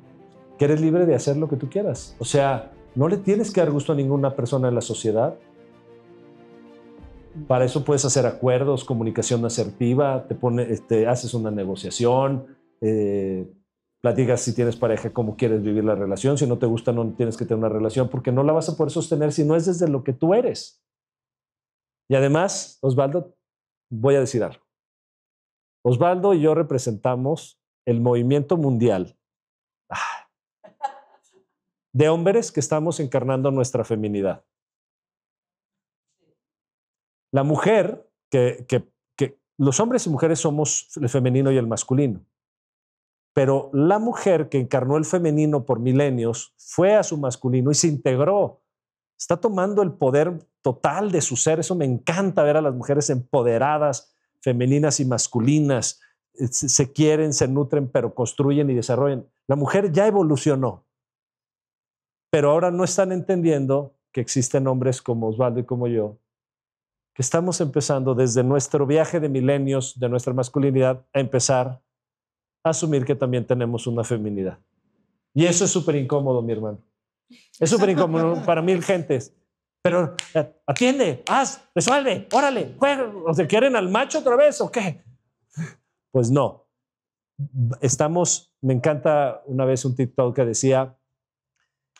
Que eres libre de hacer lo que tú quieras. O sea, no le tienes que dar gusto a ninguna persona en la sociedad. Para eso puedes hacer acuerdos, comunicación asertiva, haces una negociación, platicas si tienes pareja, cómo quieres vivir la relación. Si no te gusta, no tienes que tener una relación porque no la vas a poder sostener si no es desde lo que tú eres. Y además, Osvaldo, voy a decir algo. Osvaldo y yo representamos el movimiento mundial de hombres que estamos encarnando nuestra feminidad. La mujer, que los hombres y mujeres somos el femenino y el masculino, pero la mujer que encarnó el femenino por milenios fue a su masculino y se integró. Está tomando el poder total de su ser. Eso me encanta ver a las mujeres empoderadas, femeninas y masculinas, se quieren, se nutren, pero construyen y desarrollan. La mujer ya evolucionó, pero ahora no están entendiendo que existen hombres como Osvaldo y como yo, que estamos empezando desde nuestro viaje de milenios, de nuestra masculinidad, a empezar a asumir que también tenemos una feminidad. Y eso es súper incómodo, mi hermano. Es súper incómodo para mil gentes. Pero atiende, haz, resuelve, órale, juega. ¿O se quieren al macho otra vez o qué? Pues no. Me encanta una vez un TikTok que decía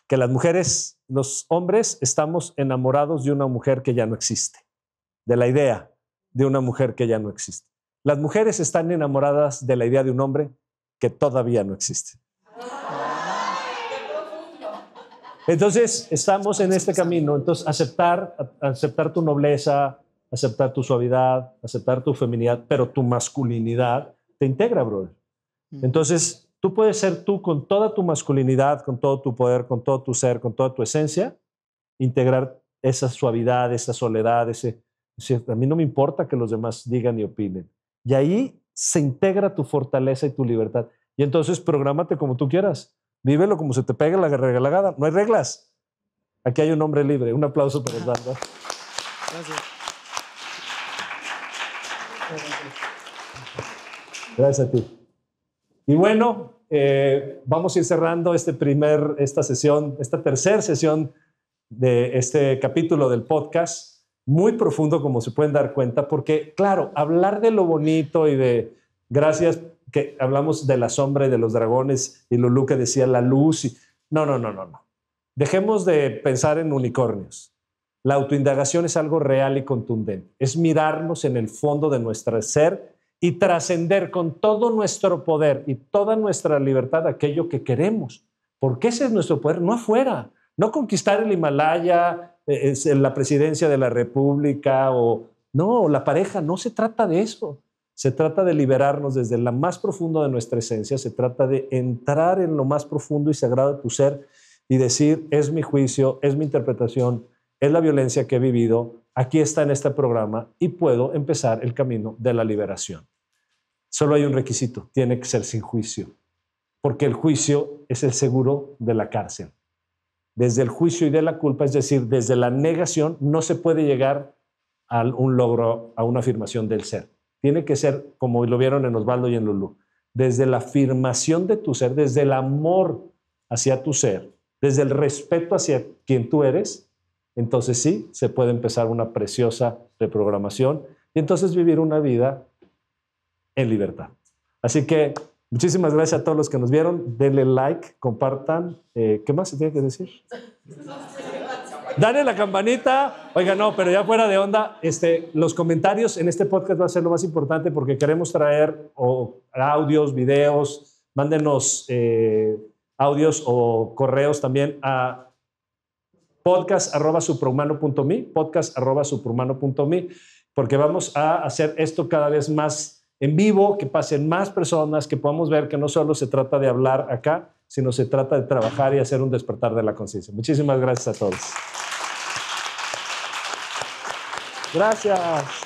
que las mujeres, los hombres, estamos enamorados de una mujer que ya no existe. De la idea de una mujer que ya no existe. Las mujeres están enamoradas de la idea de un hombre que todavía no existe. Entonces, estamos en este camino. Entonces, aceptar tu nobleza, aceptar tu suavidad, aceptar tu feminidad, pero tu masculinidad te integra, brother. Entonces, tú puedes ser tú con toda tu masculinidad, con todo tu poder, con todo tu ser, con toda tu esencia, integrar esa suavidad, esa soledad, a mí no me importa que los demás digan y opinen. Y ahí se integra tu fortaleza y tu libertad. Y entonces prográmate como tú quieras. Vívelo como se te pegue la regalada. No hay reglas. Aquí hay un hombre libre. Un aplauso para Osvaldo. Gracias. Gracias a ti. Y bueno, vamos a ir cerrando esta sesión, esta tercera sesión de este capítulo del podcast. Muy profundo, como se pueden dar cuenta, porque, claro, hablar de lo bonito y de gracias, que hablamos de la sombra y de los dragones, y Lulú que decía la luz. No. Dejemos de pensar en unicornios. La autoindagación es algo real y contundente. Es mirarnos en el fondo de nuestro ser y trascender con todo nuestro poder y toda nuestra libertad aquello que queremos. Porque ese es nuestro poder, no afuera. No conquistar el Himalaya, la presidencia de la República o la pareja. No se trata de eso. Se trata de liberarnos desde la más profunda de nuestra esencia. Se trata de entrar en lo más profundo y sagrado de tu ser y decir, es mi juicio, es mi interpretación, es la violencia que he vivido. Aquí está en este programa y puedo empezar el camino de la liberación. Solo hay un requisito. Tiene que ser sin juicio. Porque el juicio es el seguro de la cárcel. Desde el juicio y de la culpa, es decir, desde la negación, no se puede llegar a un logro, a una afirmación del ser. Tiene que ser, como lo vieron en Osvaldo y en Lulú, desde la afirmación de tu ser, desde el amor hacia tu ser, desde el respeto hacia quien tú eres, entonces sí, se puede empezar una preciosa reprogramación y entonces vivir una vida en libertad. Así que muchísimas gracias a todos los que nos vieron. Denle like, compartan. ¿Qué más se tiene que decir? Dale la campanita. Oiga, no, pero ya fuera de onda, los comentarios en este podcast va a ser lo más importante porque queremos traer audios, videos. Mándenos audios o correos también a podcast@suprahumano.me, porque vamos a hacer esto cada vez más en vivo, que pasen más personas, que podamos ver que no solo se trata de hablar acá, sino se trata de trabajar y hacer un despertar de la conciencia. Muchísimas gracias a todos. Gracias.